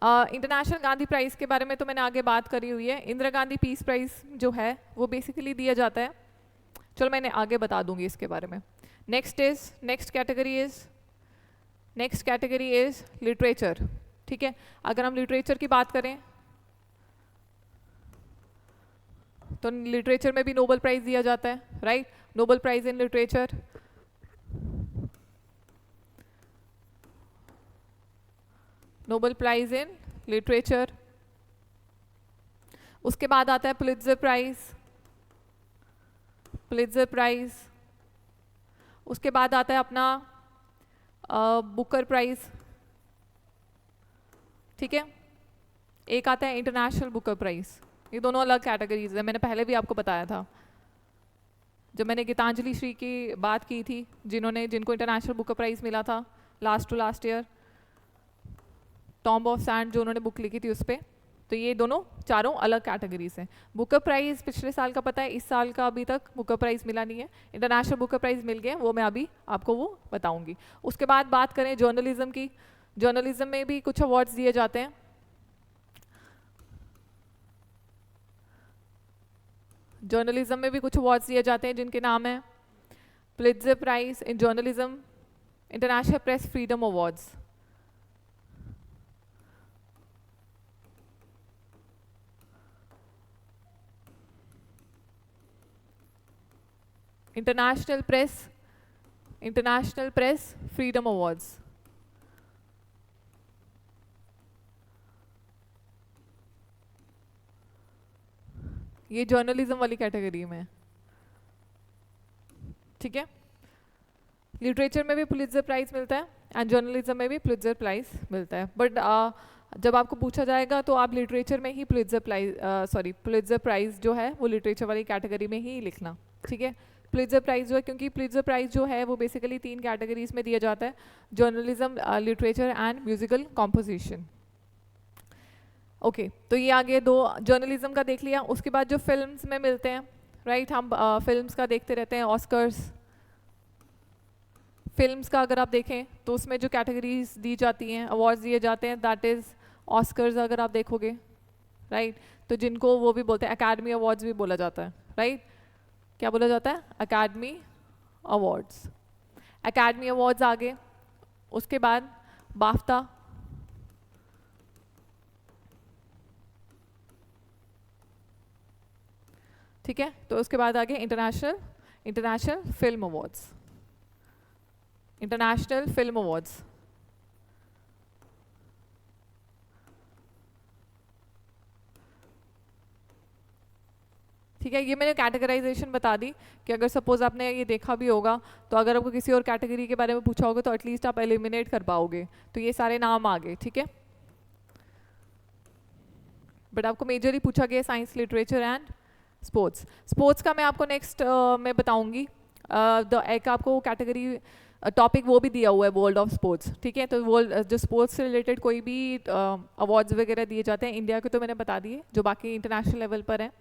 [SPEAKER 1] इंटरनेशनल गांधी प्राइज के बारे में तो मैंने आगे बात करी हुई है। इंदिरा गांधी पीस प्राइज जो है वो बेसिकली दिया जाता है, चलो मैंने आगे बता दूंगी इसके बारे में। Next category is literature. ठीक है, अगर हम लिटरेचर की बात करें तो लिटरेचर में भी नोबल प्राइज दिया जाता है, right, Nobel prize in literature. Nobel prize in literature. उसके बाद आता है पुलित्जर प्राइज। उसके बाद आता है अपना बुकर प्राइज। ठीक है, एक आता है इंटरनेशनल बुकर प्राइज। ये दोनों अलग कैटेगरीज है, मैंने पहले भी आपको बताया था जब मैंने गीतांजलि श्री की बात की थी, जिनको इंटरनेशनल बुकर प्राइज मिला था last year, tomb of sand जो उन्होंने बुक लिखी थी उस पर। तो ये दोनों चारों अलग कैटेगरीज हैं। बुकर प्राइज पिछले साल का पता है, इस साल का अभी तक बुकर प्राइज मिला नहीं है। इंटरनेशनल बुकर प्राइज मिल गए, वो मैं अभी आपको वो बताऊंगी। उसके बाद बात करें जर्नलिज्म की, जर्नलिज्म में भी कुछ अवार्ड्स दिए जाते हैं। जर्नलिज्म में भी कुछ अवार्ड्स दिए जाते हैं जिनके नाम है Pulitzer prize in journalism, international press freedom awards. International press freedom awards. ये जर्नलिज्म वाली कैटेगरी में, ठीक है। लिटरेचर में भी पुलित्जर प्राइज मिलता है एंड जर्नलिज्म में भी पुलित्जर प्राइज मिलता है, बट जब आपको पूछा जाएगा तो आप लिटरेचर में ही पुलित्जर प्राइज जो है वो लिटरेचर वाली कैटेगरी में ही लिखना, ठीक है। पुलित्जर प्राइज जो है, क्योंकि पुलित्जर प्राइज जो है वो बेसिकली 3 कैटेगरीज में दिया जाता है, journalism, literature and musical composition. Okay, तो ये आगे 2 जर्नलिज्म का देख लिया। उसके बाद जो फिल्म्स में मिलते हैं, राइट, हम फिल्म्स का देखते रहते हैं, ऑस्कर्स, फिल्म्स का अगर आप देखें तो उसमें जो कैटेगरीज दी जाती हैं, अवार्ड्स दिए जाते हैं, दैट इज़ ऑस्कर्स अगर आप देखोगे, राइट तो जिनको वो भी बोलते हैं अकेडमी अवार्ड्स भी बोला जाता है, राइट क्या बोला जाता है, अकेडमी अवार्ड्स। अकेडमी अवार्ड्स आगे, उसके बाद बाफ्टा, ठीक है, तो उसके बाद आगे international film awards, international film awards, ठीक है। ये मैंने कैटेगराइजेशन बता दी कि अगर सपोज आपने ये देखा भी होगा तो अगर आपको किसी और कैटेगरी के बारे में पूछा होगा तो एटलीस्ट आप एलिमिनेट कर पाओगे, तो ये सारे नाम आ गए, ठीक है। बट आपको मेजरली पूछा गया science, literature and sports. Sports का मैं आपको नेक्स्ट में बताऊंगी, एक आपको कैटेगरी टॉपिक वो भी दिया हुआ है वर्ल्ड ऑफ स्पोर्ट्स, ठीक है। तो वर्ल्ड जो स्पोर्ट्स से रिलेटेड कोई भी अवार्ड्स वगैरह दिए जाते हैं इंडिया के, तो मैंने बता दिए, जो बाकी इंटरनेशनल लेवल पर हैं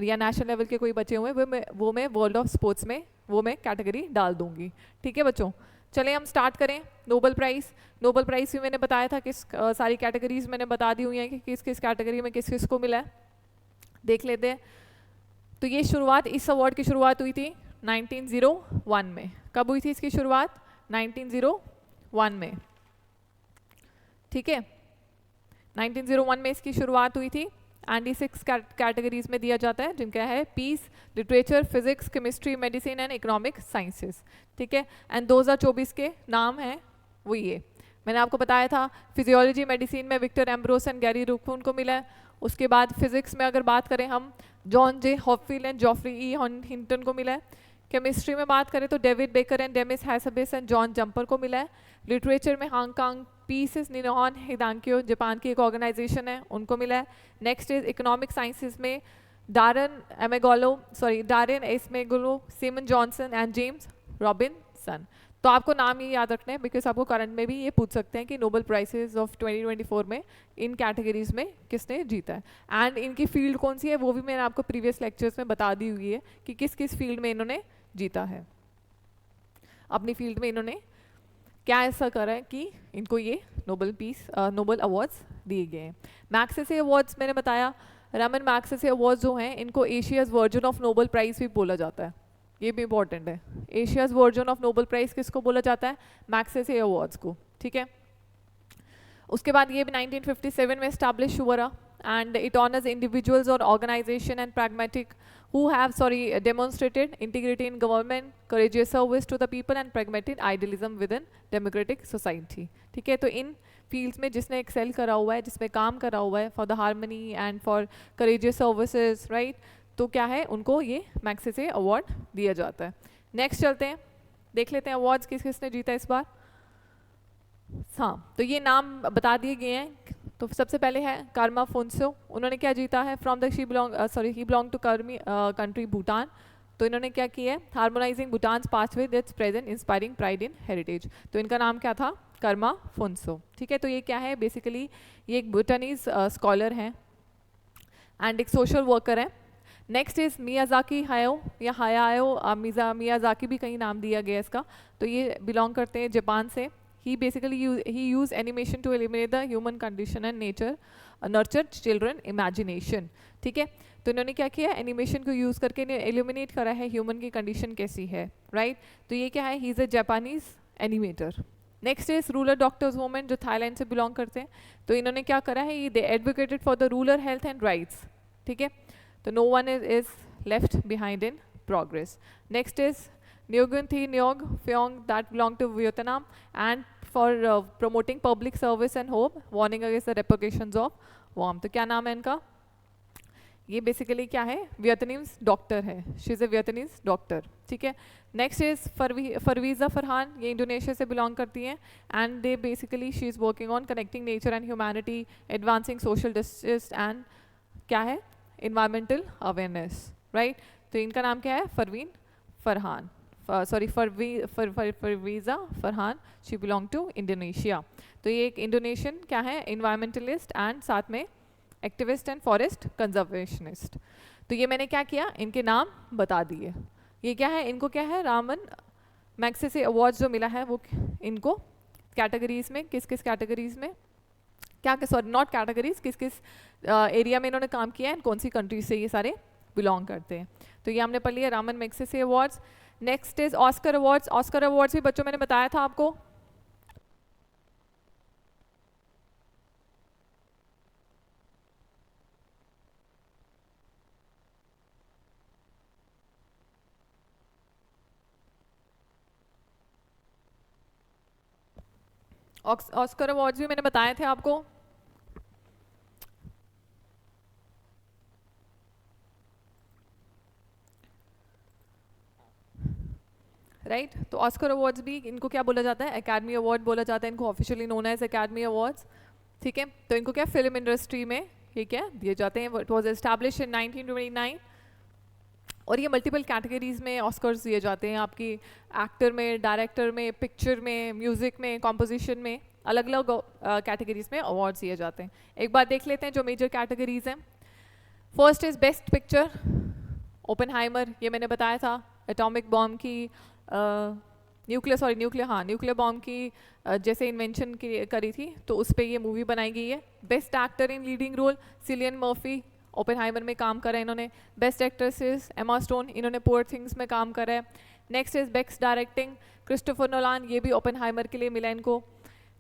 [SPEAKER 1] या नेशनल लेवल के कोई बचे हुए हैं वो मैं वर्ल्ड ऑफ स्पोर्ट्स में वो मैं कैटेगरी डाल दूंगी, ठीक है बच्चों। चले हम स्टार्ट करें। नोबेल प्राइज़, नोबेल प्राइज़ भी मैंने बताया था किस सारी कैटेगरीज मैंने बता दी हुई हैं कि किस किस कैटेगरी में किस किस को मिला है, देख लेते हैं। तो ये शुरुआत, इस अवार्ड की शुरुआत हुई थी 1901 में। कब हुई थी इसकी शुरुआत? 1901 में, ठीक है 1901 में इसकी शुरुआत हुई थी। एंड 6 कैटेगरीज में दिया जाता है, जिनका है peace, literature, physics, chemistry, medicine and economic sciences, ठीक है। एंड 2024 के नाम हैं वो ये मैंने आपको बताया था। फिजियोलॉजी मेडिसिन में विक्टर एम्ब्रोस एंड गैरी रूकून को मिला है। उसके बाद फिजिक्स में अगर बात करें हम, John J Hopfield and Geoffrey E Hinton को मिला है। केमिस्ट्री में बात करें तो David Baker and Demis Hassabis and John Jumper को मिला है। लिटरेचर में Han Kang peace is Nihon Hidankyo, Japan की एक ऑर्गेनाइजेशन है, उनको मिला है। नेक्स्ट इज इकोनॉमिक साइंसेस में डारेन एस्मेगोलो, सिमन जॉनसन एंड जेम्स रॉबिनसन। तो आपको नाम ही याद रखना है बिकॉज आपको करंट में भी ये पूछ सकते हैं कि नोबेल प्राइजेस ऑफ 2024 में इन कैटेगरीज में किसने जीता है। एंड इनकी फील्ड कौन सी है वो भी मैंने आपको प्रीवियस लेक्चर्स में बता दी हुई है कि किस किस फील्ड में इन्होंने जीता है, अपनी फील्ड में इन्होंने क्या ऐसा करा है कि इनको ये नोबेल अवार्ड्स दिए गए हैं। मैग्सेसे अवार्ड्स मैंने बताया, रमन मैग्सेसे अवार्ड्स जो हैं इनको Asia's version of Nobel prize भी बोला जाता है, ये भी इंपॉर्टेंट है। Asia's version of Nobel prize किसको बोला जाता है? मैग्सेसे अवार्ड्स को, ठीक है। उसके बाद ये भी 1957 में एस्टैब्लिश हुआ रहा and it honors individuals or organization and pragmatic who have demonstrated integrity in government, courageous service to the people and pragmatic idealism within democratic society, ठीक है। तो इन फील्ड्स में जिसने एक्सेल करा हुआ है, जिसमें काम करा हुआ है for the harmony and for courageous services, right, तो क्या है उनको ये मैग्सेसे अवार्ड दिया जाता है। नेक्स्ट चलते हैं, देख लेते हैं अवार्ड्स किस किसने जीता इस बार। हाँ, तो ये नाम बता दिए गए हैं। तो सबसे पहले है कर्मा फुनसो, उन्होंने क्या जीता है? From the he belong to country Bhutan. तो इन्होंने क्या किया है? Harmonising Bhutan's pathway that's present inspiring pride in heritage. तो इनका नाम क्या था? कर्मा फुनसो, ठीक है। तो ये क्या है? बेसिकली ये एक भूटानीज स्कॉलर हैं एंड एक सोशल वर्कर है। नेक्स्ट इज मियाजाकी हायो या हायायो मियाजाकी भी कहीं नाम दिया गया इसका। तो ये बिलोंग करते हैं जापान से। He basically used animation to eliminate the human condition and nurture children imagination, ठीक है। तो इन्होंने क्या किया? एनिमेशन को यूज़ करके एलिमिनेट करा है ह्यूमन की कंडीशन कैसी है, राइट। तो ये क्या है? He is a Japanese animator. Next is rural doctors women, जो थाईलैंड से बिलोंग करते हैं। तो इन्होंने क्या करा है? They advocated for the rural health and rights, ठीक है। तो no one is left behind in progress. Next is Nguyen Thi Ngoc Phuong, that belong to Vietnam, and for promoting public service and hope, warning against the repercussions of warmth. तो क्या नाम है इनका? ये basically क्या है? Vietnamese doctor है, she is a Vietnamese doctor, ठीक है। नेक्स्ट इज परवीज़ा फरहान, ये इंडोनेशिया से बिलोंग करती हैं and they basically she is working on connecting nature and humanity, advancing social justice and क्या है? Environmental awareness, right. तो इनका नाम क्या है? Farwiza Farhan, she belong to Indonesia. तो ये एक इंडोनेशियन क्या है? इन्वायरमेंटलिस्ट एंड साथ में एक्टिविस्ट एंड फॉरेस्ट कंजर्वेशनिस्ट। तो ये मैंने क्या किया? इनके नाम बता दिए। ये क्या है? इनको क्या है? मैग्सेसे अवार्ड्स जो मिला है वो इनको कैटेगरीज में, किस किस कैटेगरीज में, क्या सॉरी नॉट कैटेगरीज, किस किस एरिया में इन्होंने काम किया है, कौन सी कंट्री से ये सारे बिलोंग करते हैं। तो ये हमने पढ़ लिया Raman Magsaysay awards. Next is Oscar awards. Oscar awards भी बच्चों मैंने बताया था आपको, ऑस्कर अवार्ड्स भी मैंने बताए थे आपको। राइट तो ऑस्कर अवार्ड्स भी इनको क्या बोला जाता है, एकेडमी अवार्ड बोला जाता है इनको, officially known as Academy Awards. ठीक है, तो इनको क्या फिल्म इंडस्ट्री में ये क्या दिए जाते हैं। इट वाज एस्टैब्लिश्ड इन 1929 और ये मल्टीपल कैटेगरीज में ऑस्कर्स दिए जाते हैं, आपकी एक्टर में, डायरेक्टर में, पिक्चर में, म्यूजिक में, कॉम्पोजिशन में, अलग अलग कैटेगरीज में अवार्ड्स दिए जाते हैं। एक बार देख लेते हैं जो मेजर कैटेगरीज हैं। First is best picture, Oppenheimer, ये मैंने बताया था, एटॉमिक बॉम्ब की न्यूक्लियर बॉम्ब की जैसे इन्वेंशन करी थी तो उस पर ये मूवी बनाई गई है। Best actor in leading role Cillian Murphy, Oppenheimer में काम करा है इन्होंने। बेस्ट एक्ट्रेसेस एमा स्टोन, इन्होंने पुअर थिंग्स में काम करा है। Next is best directing Christopher Nolan, ये भी ओपेनहाइमर के लिए मिला इनको।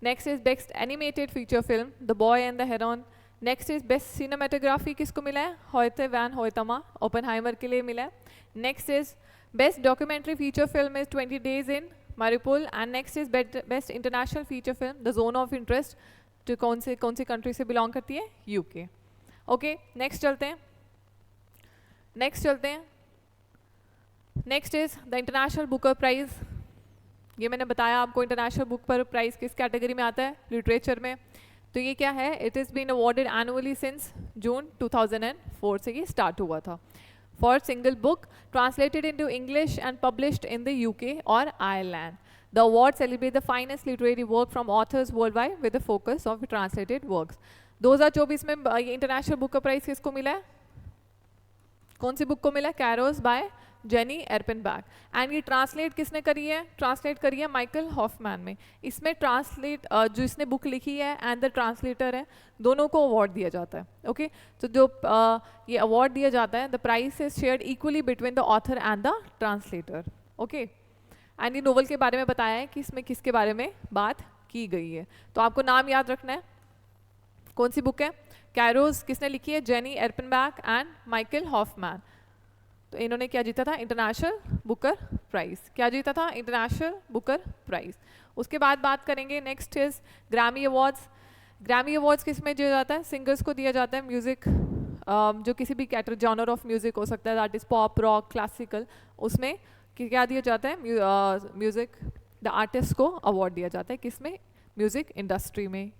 [SPEAKER 1] Next is best animated feature film the boy and the heron. Next is best cinematography, किसको मिला है, होयते वैन होयतमा, ओपेनहाइमर के लिए मिला है। Next is best documentary feature film is 20 Days in Mariupol and next is best international feature film the zone of interest, जो कौन सी कंट्री से बिलोंग करती है, यूके। ओके नेक्स्ट चलते हैं। Next is the international Booker prize. ये मैंने बताया आपको इंटरनेशनल बुक पर प्राइज किस कैटेगरी में आता है, लिटरेचर में। तो ये क्या है, it is been awarded annually since June 2004 से ये स्टार्ट हुआ था for single book translated into English and published in the UK और Ireland. The award celebrates the finest literary work from authors worldwide with the focus of translated works. 2024 में ये international book का prize किसको मिला है, कौन सी book को मिला है, कैरोस बाय जेनी एर्पेनबैक। एंड ये ट्रांसलेट किसने करी है, ट्रांसलेट करी है माइकल हॉफमैन में। इसमें ट्रांसलेट जो इसने बुक लिखी है एंड द ट्रांसलेटर है, दोनों को अवार्ड दिया जाता है। ओके तो जो ये अवार्ड दिया जाता है, the prize is shared equally between the author and the translator. Okay and ये नोवेल के बारे में बताया है कि इसमें किसके बारे में बात की गई है। तो आपको नाम याद रखना है, कौन सी बुक है, कैरोस किसने लिखी है, जेनी एर्पेनबैक एंड माइकल हॉफमैन। तो इन्होंने क्या जीता था, इंटरनेशनल बुकर प्राइज। क्या जीता था, इंटरनेशनल बुकर प्राइज। उसके बाद बात करेंगे, next is Grammy awards. Grammy awards किस में दिया जाता है, सिंगर्स को दिया जाता है, म्यूजिक जो किसी भी कैटेगरी जॉनर ऑफ म्यूजिक हो सकता है, that is pop, rock, classical, उसमें क्या दिया जाता है, म्यूजिक द आर्टिस्ट को अवार्ड दिया जाता है, किसमें, म्यूजिक इंडस्ट्री में।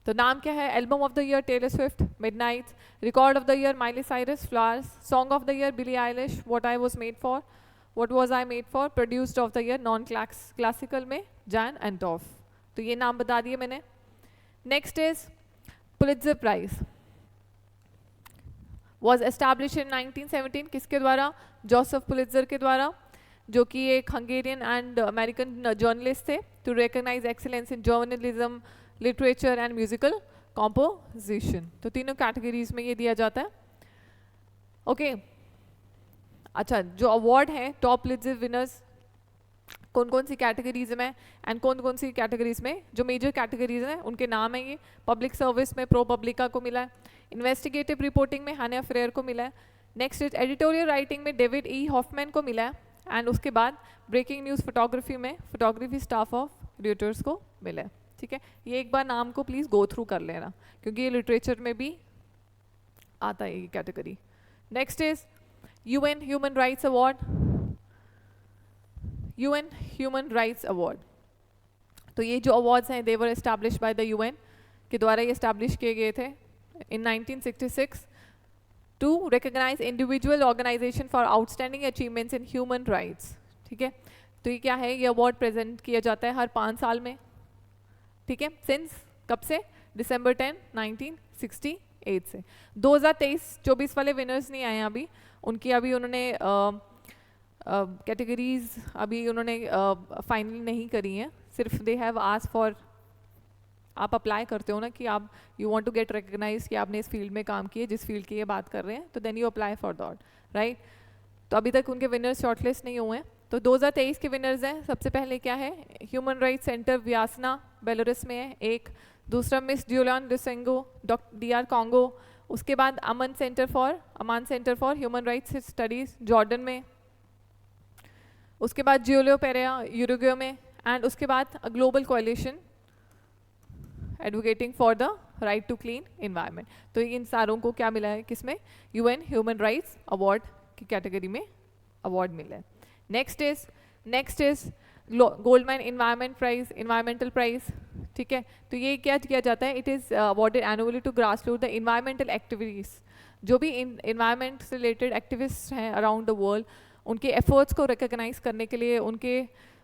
[SPEAKER 1] तो नाम क्या है, album of the year Taylor Swift, midnight, record of the year Miley Cyrus, flowers, song of the year Billie Eilish, what was I made for, produced of the year non classical में जैन Antonoff. तो ये नाम बता दिए मैंने। Next is Pulitzer prize, was establish in 1917, किसके द्वारा, जोसेफ पुलित्जर के द्वारा, जो कि एक हंगेरियन एंड अमेरिकन जर्नलिस्ट थे, to recognise excellence in journalism, literature and musical composition. तो तीनों कैटेगरीज में ये दिया जाता है। ओके अच्छा, जो अवार्ड है टॉप पुलित्जर विनर्स कौन कौन सी कैटेगरीज में एंड कौन कौन सी कैटेगरीज में, जो मेजर कैटेगरीज हैं उनके नाम है ये। पब्लिक सर्विस में प्रो पब्लिका को मिला है, इन्वेस्टिगेटिव रिपोर्टिंग में हानिया फ्रेयर को मिला है, नेक्स्ट इज एडिटोरियल राइटिंग में डेविड ई हॉफमैन को मिला है, एंड उसके बाद ब्रेकिंग न्यूज़ फोटोग्राफी में फोटोग्राफी स्टाफ ऑफ रिटर्स को मिला है। ठीक है, ये एक बार नाम को प्लीज़ गो थ्रू कर लेना क्योंकि ये लिटरेचर में भी आता है ये category. Next is UN human rights award, UN human rights award. तो ये जो अवार्ड्स हैं they were establish by the UN के द्वारा ये एस्टैब्लिश किए गए थे in 1966 to recognise individual organisation for outstanding achievements in human rights. ठीक है, तो ये क्या है, ये अवार्ड प्रेजेंट किया जाता है हर 5 साल में। ठीक है, सिंस कब से, दिसंबर 10, 1968 से। 2023-24 वाले विनर्स नहीं आए अभी, उनकी अभी उन्होंने कैटेगरीज अभी उन्होंने फाइनल नहीं करी हैं, सिर्फ दे हैव आस्क्ड फॉर, आप अप्लाई करते हो ना कि आप you want to get recognise कि आपने इस फील्ड में काम किए, जिस फील्ड की ये बात कर रहे हैं, तो then you apply for that, right. तो अभी तक उनके विनर्स शॉर्टलिस्ट नहीं हुए हैं। तो 2023 के विनर्स हैं, सबसे पहले क्या है, human rights centre Viasna Belarus में है एक, दूसरा Miss Julienne Disengo DR Congo, उसके बाद Amman centre for human rights studies Jordan में, उसके बाद जियोलियो पेरेरा यूरुग्वे में, एंड उसके बाद global coalition advocating for the right to clean environment. तो इन सारों को क्या मिला है, किसमें, UN ह्यूमन राइट्स अवार्ड की कैटेगरी में अवार्ड मिला है। Next is Goldman environment prize, environmental prize, ठीक है। तो ये क्या किया जाता है, it is awarded annually to grassroot the environmental activities, जो भी इन्वायरमेंट से रिलेटेड एक्टिविस्ट हैं अराउंड द वर्ल्ड, उनके एफर्ट्स को रिकॉग्नाइज करने के लिए,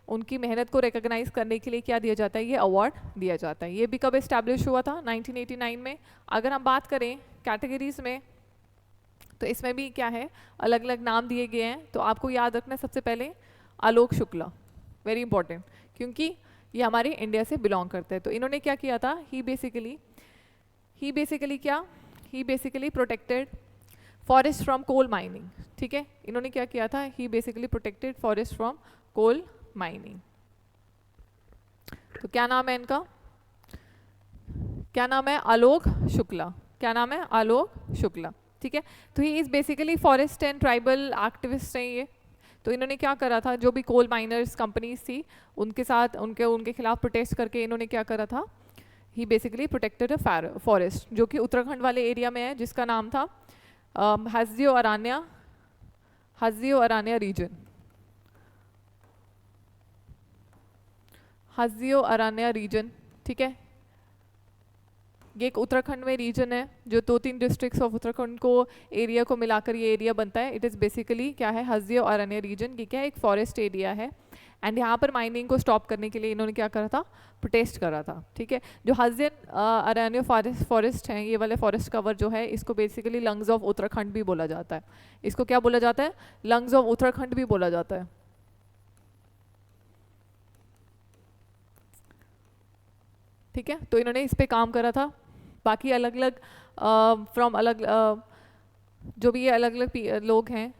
[SPEAKER 1] उनकी मेहनत को रिकॉग्नाइज करने के लिए क्या दिया जाता है, ये अवार्ड दिया जाता है। ये भी कब इस्टेब्लिश हुआ था, 1989 में। अगर हम बात करें कैटेगरीज में, तो इसमें भी क्या है, अलग अलग नाम दिए गए हैं। तो आपको याद रखना है सबसे पहले आलोक शुक्ला, वेरी इंपॉर्टेंट, क्योंकि ये हमारे इंडिया से बिलोंग करते हैं। तो इन्होंने क्या किया था, he basically protected forest from coal mining, ठीक है। इन्होंने क्या किया था, he basically protected forest from coal mining. तो क्या नाम है इनका, क्या नाम है, आलोक शुक्ला, क्या नाम है, आलोक शुक्ला, ठीक है। तो he is basically forest and tribal activist हैं ये। तो इन्होंने क्या करा था, जो भी कोल माइनर्स कंपनीज थी उनके साथ उनके खिलाफ प्रोटेस्ट करके इन्होंने क्या करा था, he basically protected a forest, जो कि उत्तराखंड वाले एरिया में है, जिसका नाम था हज़ियो अरान्या रीजन, हज़ियो अरान्या रीजन, ठीक है। ये एक उत्तराखंड में रीजन है, जो 2-3 डिस्ट्रिक्ट्स ऑफ उत्तराखंड को एरिया को मिलाकर ये एरिया बनता है। इट इज़ बेसिकली क्या है, हज़ियो अरान्या रीजन, ये क्या है, एक फॉरेस्ट एरिया है। एंड यहाँ पर माइनिंग को स्टॉप करने के लिए इन्होंने क्या करा था, प्रोटेस्ट करा था, ठीक है। जो हज़ियो अरान्या फॉरेस्ट है, ये वाले फॉरेस्ट कवर जो है, इसको बेसिकली लंग्स ऑफ उत्तराखंड भी बोला जाता है। इसको क्या बोला जाता है, लंग्स ऑफ उत्तराखंड भी बोला जाता है, ठीक है। तो इन्होंने इस पे काम करा था। बाकी अलग अलग जो भी ये अलग अलग लोग हैं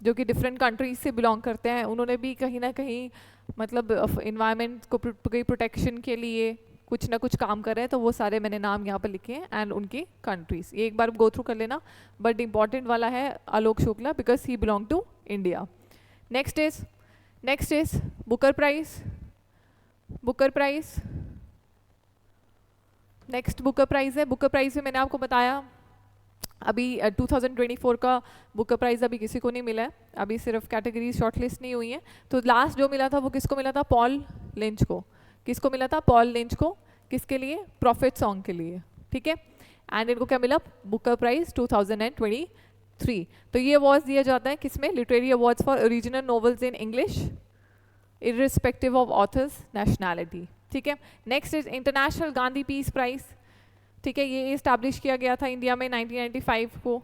[SPEAKER 1] जो कि डिफरेंट कंट्रीज से बिलोंग करते हैं, उन्होंने भी कहीं ना कहीं मतलब इन्वायरमेंट को प्रोटेक्शन के लिए कुछ ना कुछ काम कर रहे हैं। तो वो सारे मैंने नाम यहाँ पर लिखे हैं एंड उनकी कंट्रीज, ये एक बार गो थ्रू कर लेना। बट इम्पॉर्टेंट वाला है Alok Shukla, because he belong to India. Next is Booker prize. Next Booker prize है। बुकर प्राइज़ में मैंने आपको बताया अभी 2024 का बुकर प्राइज़ अभी किसी को नहीं मिला है, अभी सिर्फ कैटेगरीज शॉर्टलिस्ट नहीं हुई हैं। तो लास्ट जो मिला था वो किसको मिला था, पॉल लिंच को। किसको मिला था, पॉल लिंच को। किसके लिए, प्रॉफिट सॉन्ग के लिए, ठीक है। एंड इनको क्या मिला, बुकर प्राइज़ 2023। तो ये अवार्ड्स दिया जाता है किसमें, literary awards for original novels in English irrespective of authors nationality, ठीक है। Next is international Gandhi peace prize, ठीक है। ये इस्टेब्लिश किया गया था इंडिया में 1995 को,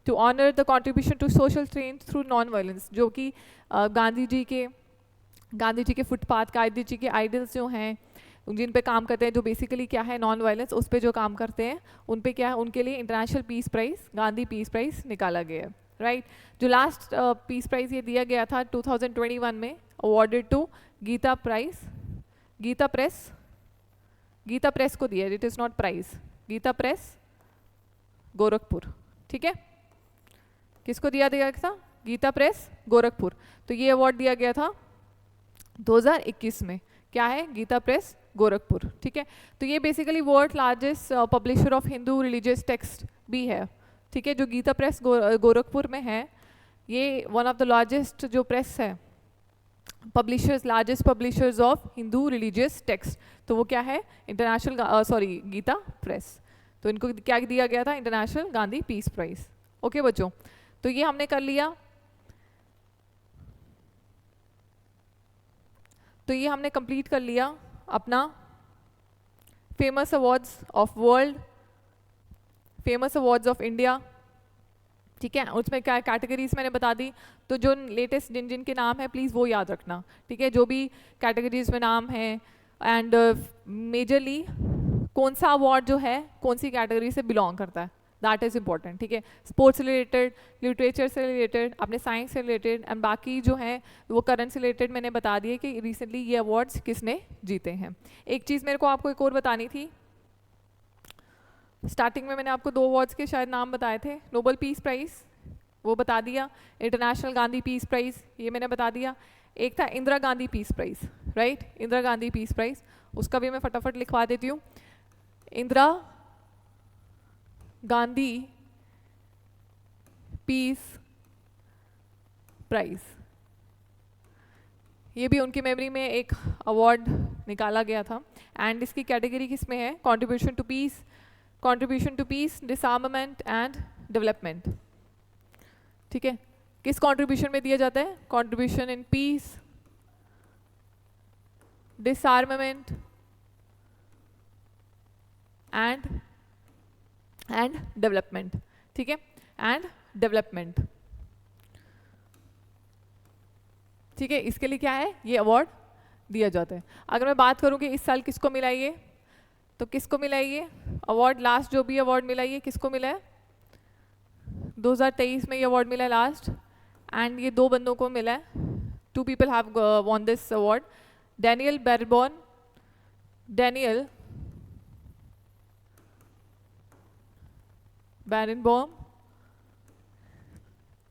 [SPEAKER 1] to honour the contribution to social change through non violence, जो कि गांधी जी के फुटपाथ, गांधी जी के आइडल्स जो हैं जिन पे काम करते हैं, जो बेसिकली क्या है नॉन वायलेंस, उस पे जो काम करते हैं उन पे क्या है, उनके लिए international peace prize, Gandhi peace prize निकाला गया है, राइट। जो लास्ट पीस प्राइज ये दिया गया था 2021 में, अवॉर्डेड टू गीता प्रेस को दिया, it is not prize, Gita Press Gorakhpur, ठीक है। किसको दिया था, गीता प्रेस गोरखपुर। तो ये अवार्ड दिया गया था 2021 में, क्या है, गीता प्रेस गोरखपुर, ठीक है। तो ये basically world largest publisher of Hindu religious text भी है, ठीक है। जो गीता प्रेस गोरखपुर में है, ये वन ऑफ द लार्जेस्ट जो प्रेस है, largest publishers of Hindu religious text. तो वो क्या है, इंटरनेशनल गीता प्रेस। तो इनको क्या दिया गया था, international Gandhi peace prize. Okay बच्चों, तो ये हमने कर लिया। तो ये हमने कंप्लीट कर लिया अपना famous awards of world, famous awards of India, ठीक है, उसमें क्या कैटेगरीज मैंने बता दी, तो जो लेटेस्ट जिन जिन के नाम है प्लीज़ वो याद रखना, ठीक है, जो भी कैटेगरीज में नाम है, एंड मेजरली कौन सा अवार्ड जो है कौन सी कैटेगरी से बिलोंग करता है, दैट इज़ इम्पॉर्टेंट, ठीक है। स्पोर्ट्स से रिलेटेड, लिटरेचर से रिलेटेड, अपने साइंस से रिलेटेड, एंड बाकी जो है वो करंट से रिलेटेड मैंने बता दिए कि रिसेंटली ये अवार्ड्स किसने जीते हैं। एक चीज़ मेरे को आपको एक और बतानी थी, स्टार्टिंग में मैंने आपको 2 अवार्ड्स के शायद नाम बताए थे, नोबल पीस प्राइज़ वो बता दिया, इंटरनेशनल गांधी पीस प्राइज़ ये मैंने बता दिया, एक था Indira Gandhi peace prize, right, Indira Gandhi peace prize, उसका भी मैं फटाफट लिखवा देती हूँ। इंदिरा गांधी पीस प्राइज़, ये भी उनकी मेमोरी में एक अवार्ड निकाला गया था, एंड इसकी कैटेगरी किस में है, contribution to peace, disarmament and development, ठीक है। किस कंट्रीब्यूशन में दिया जाता है, contribution in peace, disarmament and development, ठीक है, एंड डेवलपमेंट, ठीक है, इसके लिए क्या है, ये अवार्ड दिया जाता है। अगर मैं बात करूँ कि इस साल किसको मिला ये, तो किसको मिला ये अवार्ड, लास्ट जो भी अवार्ड मिला ये किसको मिला है, 2023 में ये अवार्ड मिला है लास्ट, एंड ये 2 बंदों को मिला है, 2 people have won this award, Daniel Barenboim,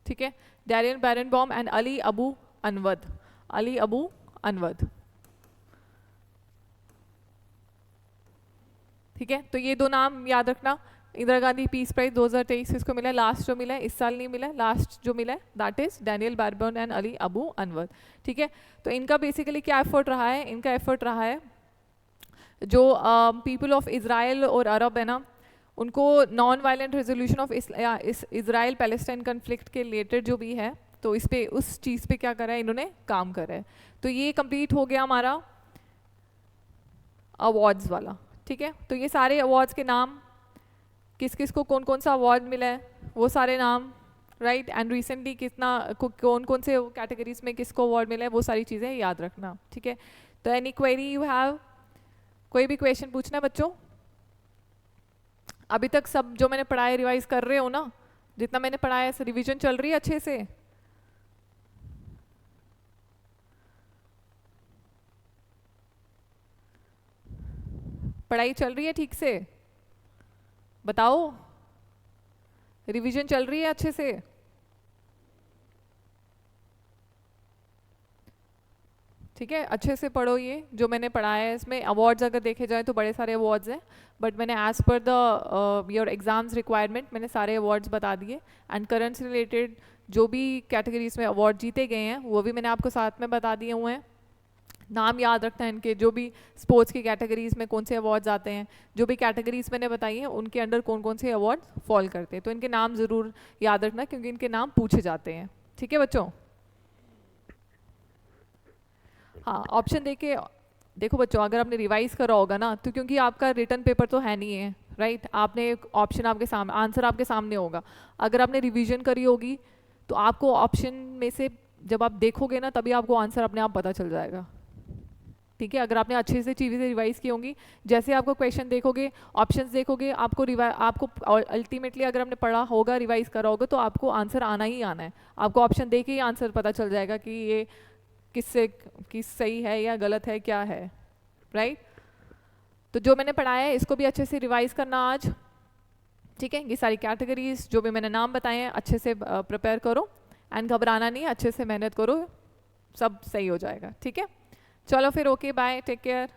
[SPEAKER 1] ठीक है, Daniel Barenboim and Ali Abu Awwad, ठीक है। तो ये 2 नाम याद रखना, इंदिरा गांधी पीस प्राइज 2023 इसको मिला है, लास्ट जो मिला है इस साल नहीं मिला है, लास्ट जो मिला है that is Daniel Barenboim and Ali Abu Awwad, ठीक है। तो इनका बेसिकली क्या एफर्ट रहा है, इनका एफर्ट रहा है जो पीपल ऑफ इज़राइल और अरब है ना, उनको non violent resolution of Israel Palestine conflict के रिलेटेड जो भी है, तो इस पे उस चीज़ पे क्या करा है इन्होंने काम करा है। तो ये कंप्लीट हो गया हमारा अवार्ड्स वाला, ठीक है। तो ये सारे अवार्ड्स के नाम, किस किस को कौन कौन सा अवार्ड मिला है वो सारे नाम, राइट, एंड रिसेंटली कितना कौन कौन से कैटेगरीज में किसको अवार्ड मिला है वो सारी चीज़ें याद रखना, ठीक है। तो एनी क्वेरी यू हैव, कोई भी क्वेश्चन पूछना बच्चों, अभी तक सब जो मैंने पढ़ाया रिवाइज कर रहे हो ना, जितना मैंने पढ़ाया है रिवीजन चल रही है अच्छे से, पढ़ाई चल रही है ठीक से, बताओ, रिवीजन चल रही है अच्छे से, ठीक है, अच्छे से पढ़ो। ये जो मैंने पढ़ाया है इसमें अवार्ड्स अगर देखे जाए तो बड़े सारे अवार्ड्स हैं, बट मैंने as per the your exams requirement मैंने सारे अवार्ड्स बता दिए, एंड करंट से रिलेटेड जो भी कैटेगरीज में अवार्ड जीते गए हैं वो भी मैंने आपको साथ में बता दिए हुए हैं। नाम याद रखना है इनके, जो भी स्पोर्ट्स की कैटेगरीज में कौन से अवार्ड्स आते हैं, जो भी कैटेगरीज मैंने बताई हैं उनके अंडर कौन कौन से अवार्ड फॉल करते हैं, तो इनके नाम ज़रूर याद रखना क्योंकि इनके नाम पूछे जाते हैं, ठीक है बच्चों। हाँ, ऑप्शन देके देखो बच्चों, अगर आपने रिवाइज करा होगा ना, तो क्योंकि आपका रिटर्न पेपर तो है नहीं है, राइट, आपने एक ऑप्शन आपके सामने, आंसर आपके सामने होगा, अगर आपने रिवीजन करी होगी तो आपको ऑप्शन में से जब आप देखोगे ना तभी आपको आंसर अपने आप पता चल जाएगा, ठीक है। अगर आपने अच्छे से चीज़ें रिवाइज की होंगी, जैसे आपको क्वेश्चन देखोगे, ऑप्शंस देखोगे, आपको अल्टीमेटली अगर आपने पढ़ा होगा, रिवाइज करा होगा, तो आपको आंसर आना ही आना है, आपको ऑप्शन देख के ही आंसर पता चल जाएगा कि ये किस सही है या गलत है, क्या है, राइट। तो जो मैंने पढ़ाया है इसको भी अच्छे से रिवाइज करना आज, ठीक है। ये सारी कैटेगरीज जो भी मैंने नाम बताए हैं अच्छे से प्रिपेयर करो, एंड घबराना नहीं, अच्छे से मेहनत करो, सब सही हो जाएगा, ठीक है। चलो फिर, ओके, बाय, टेक केयर।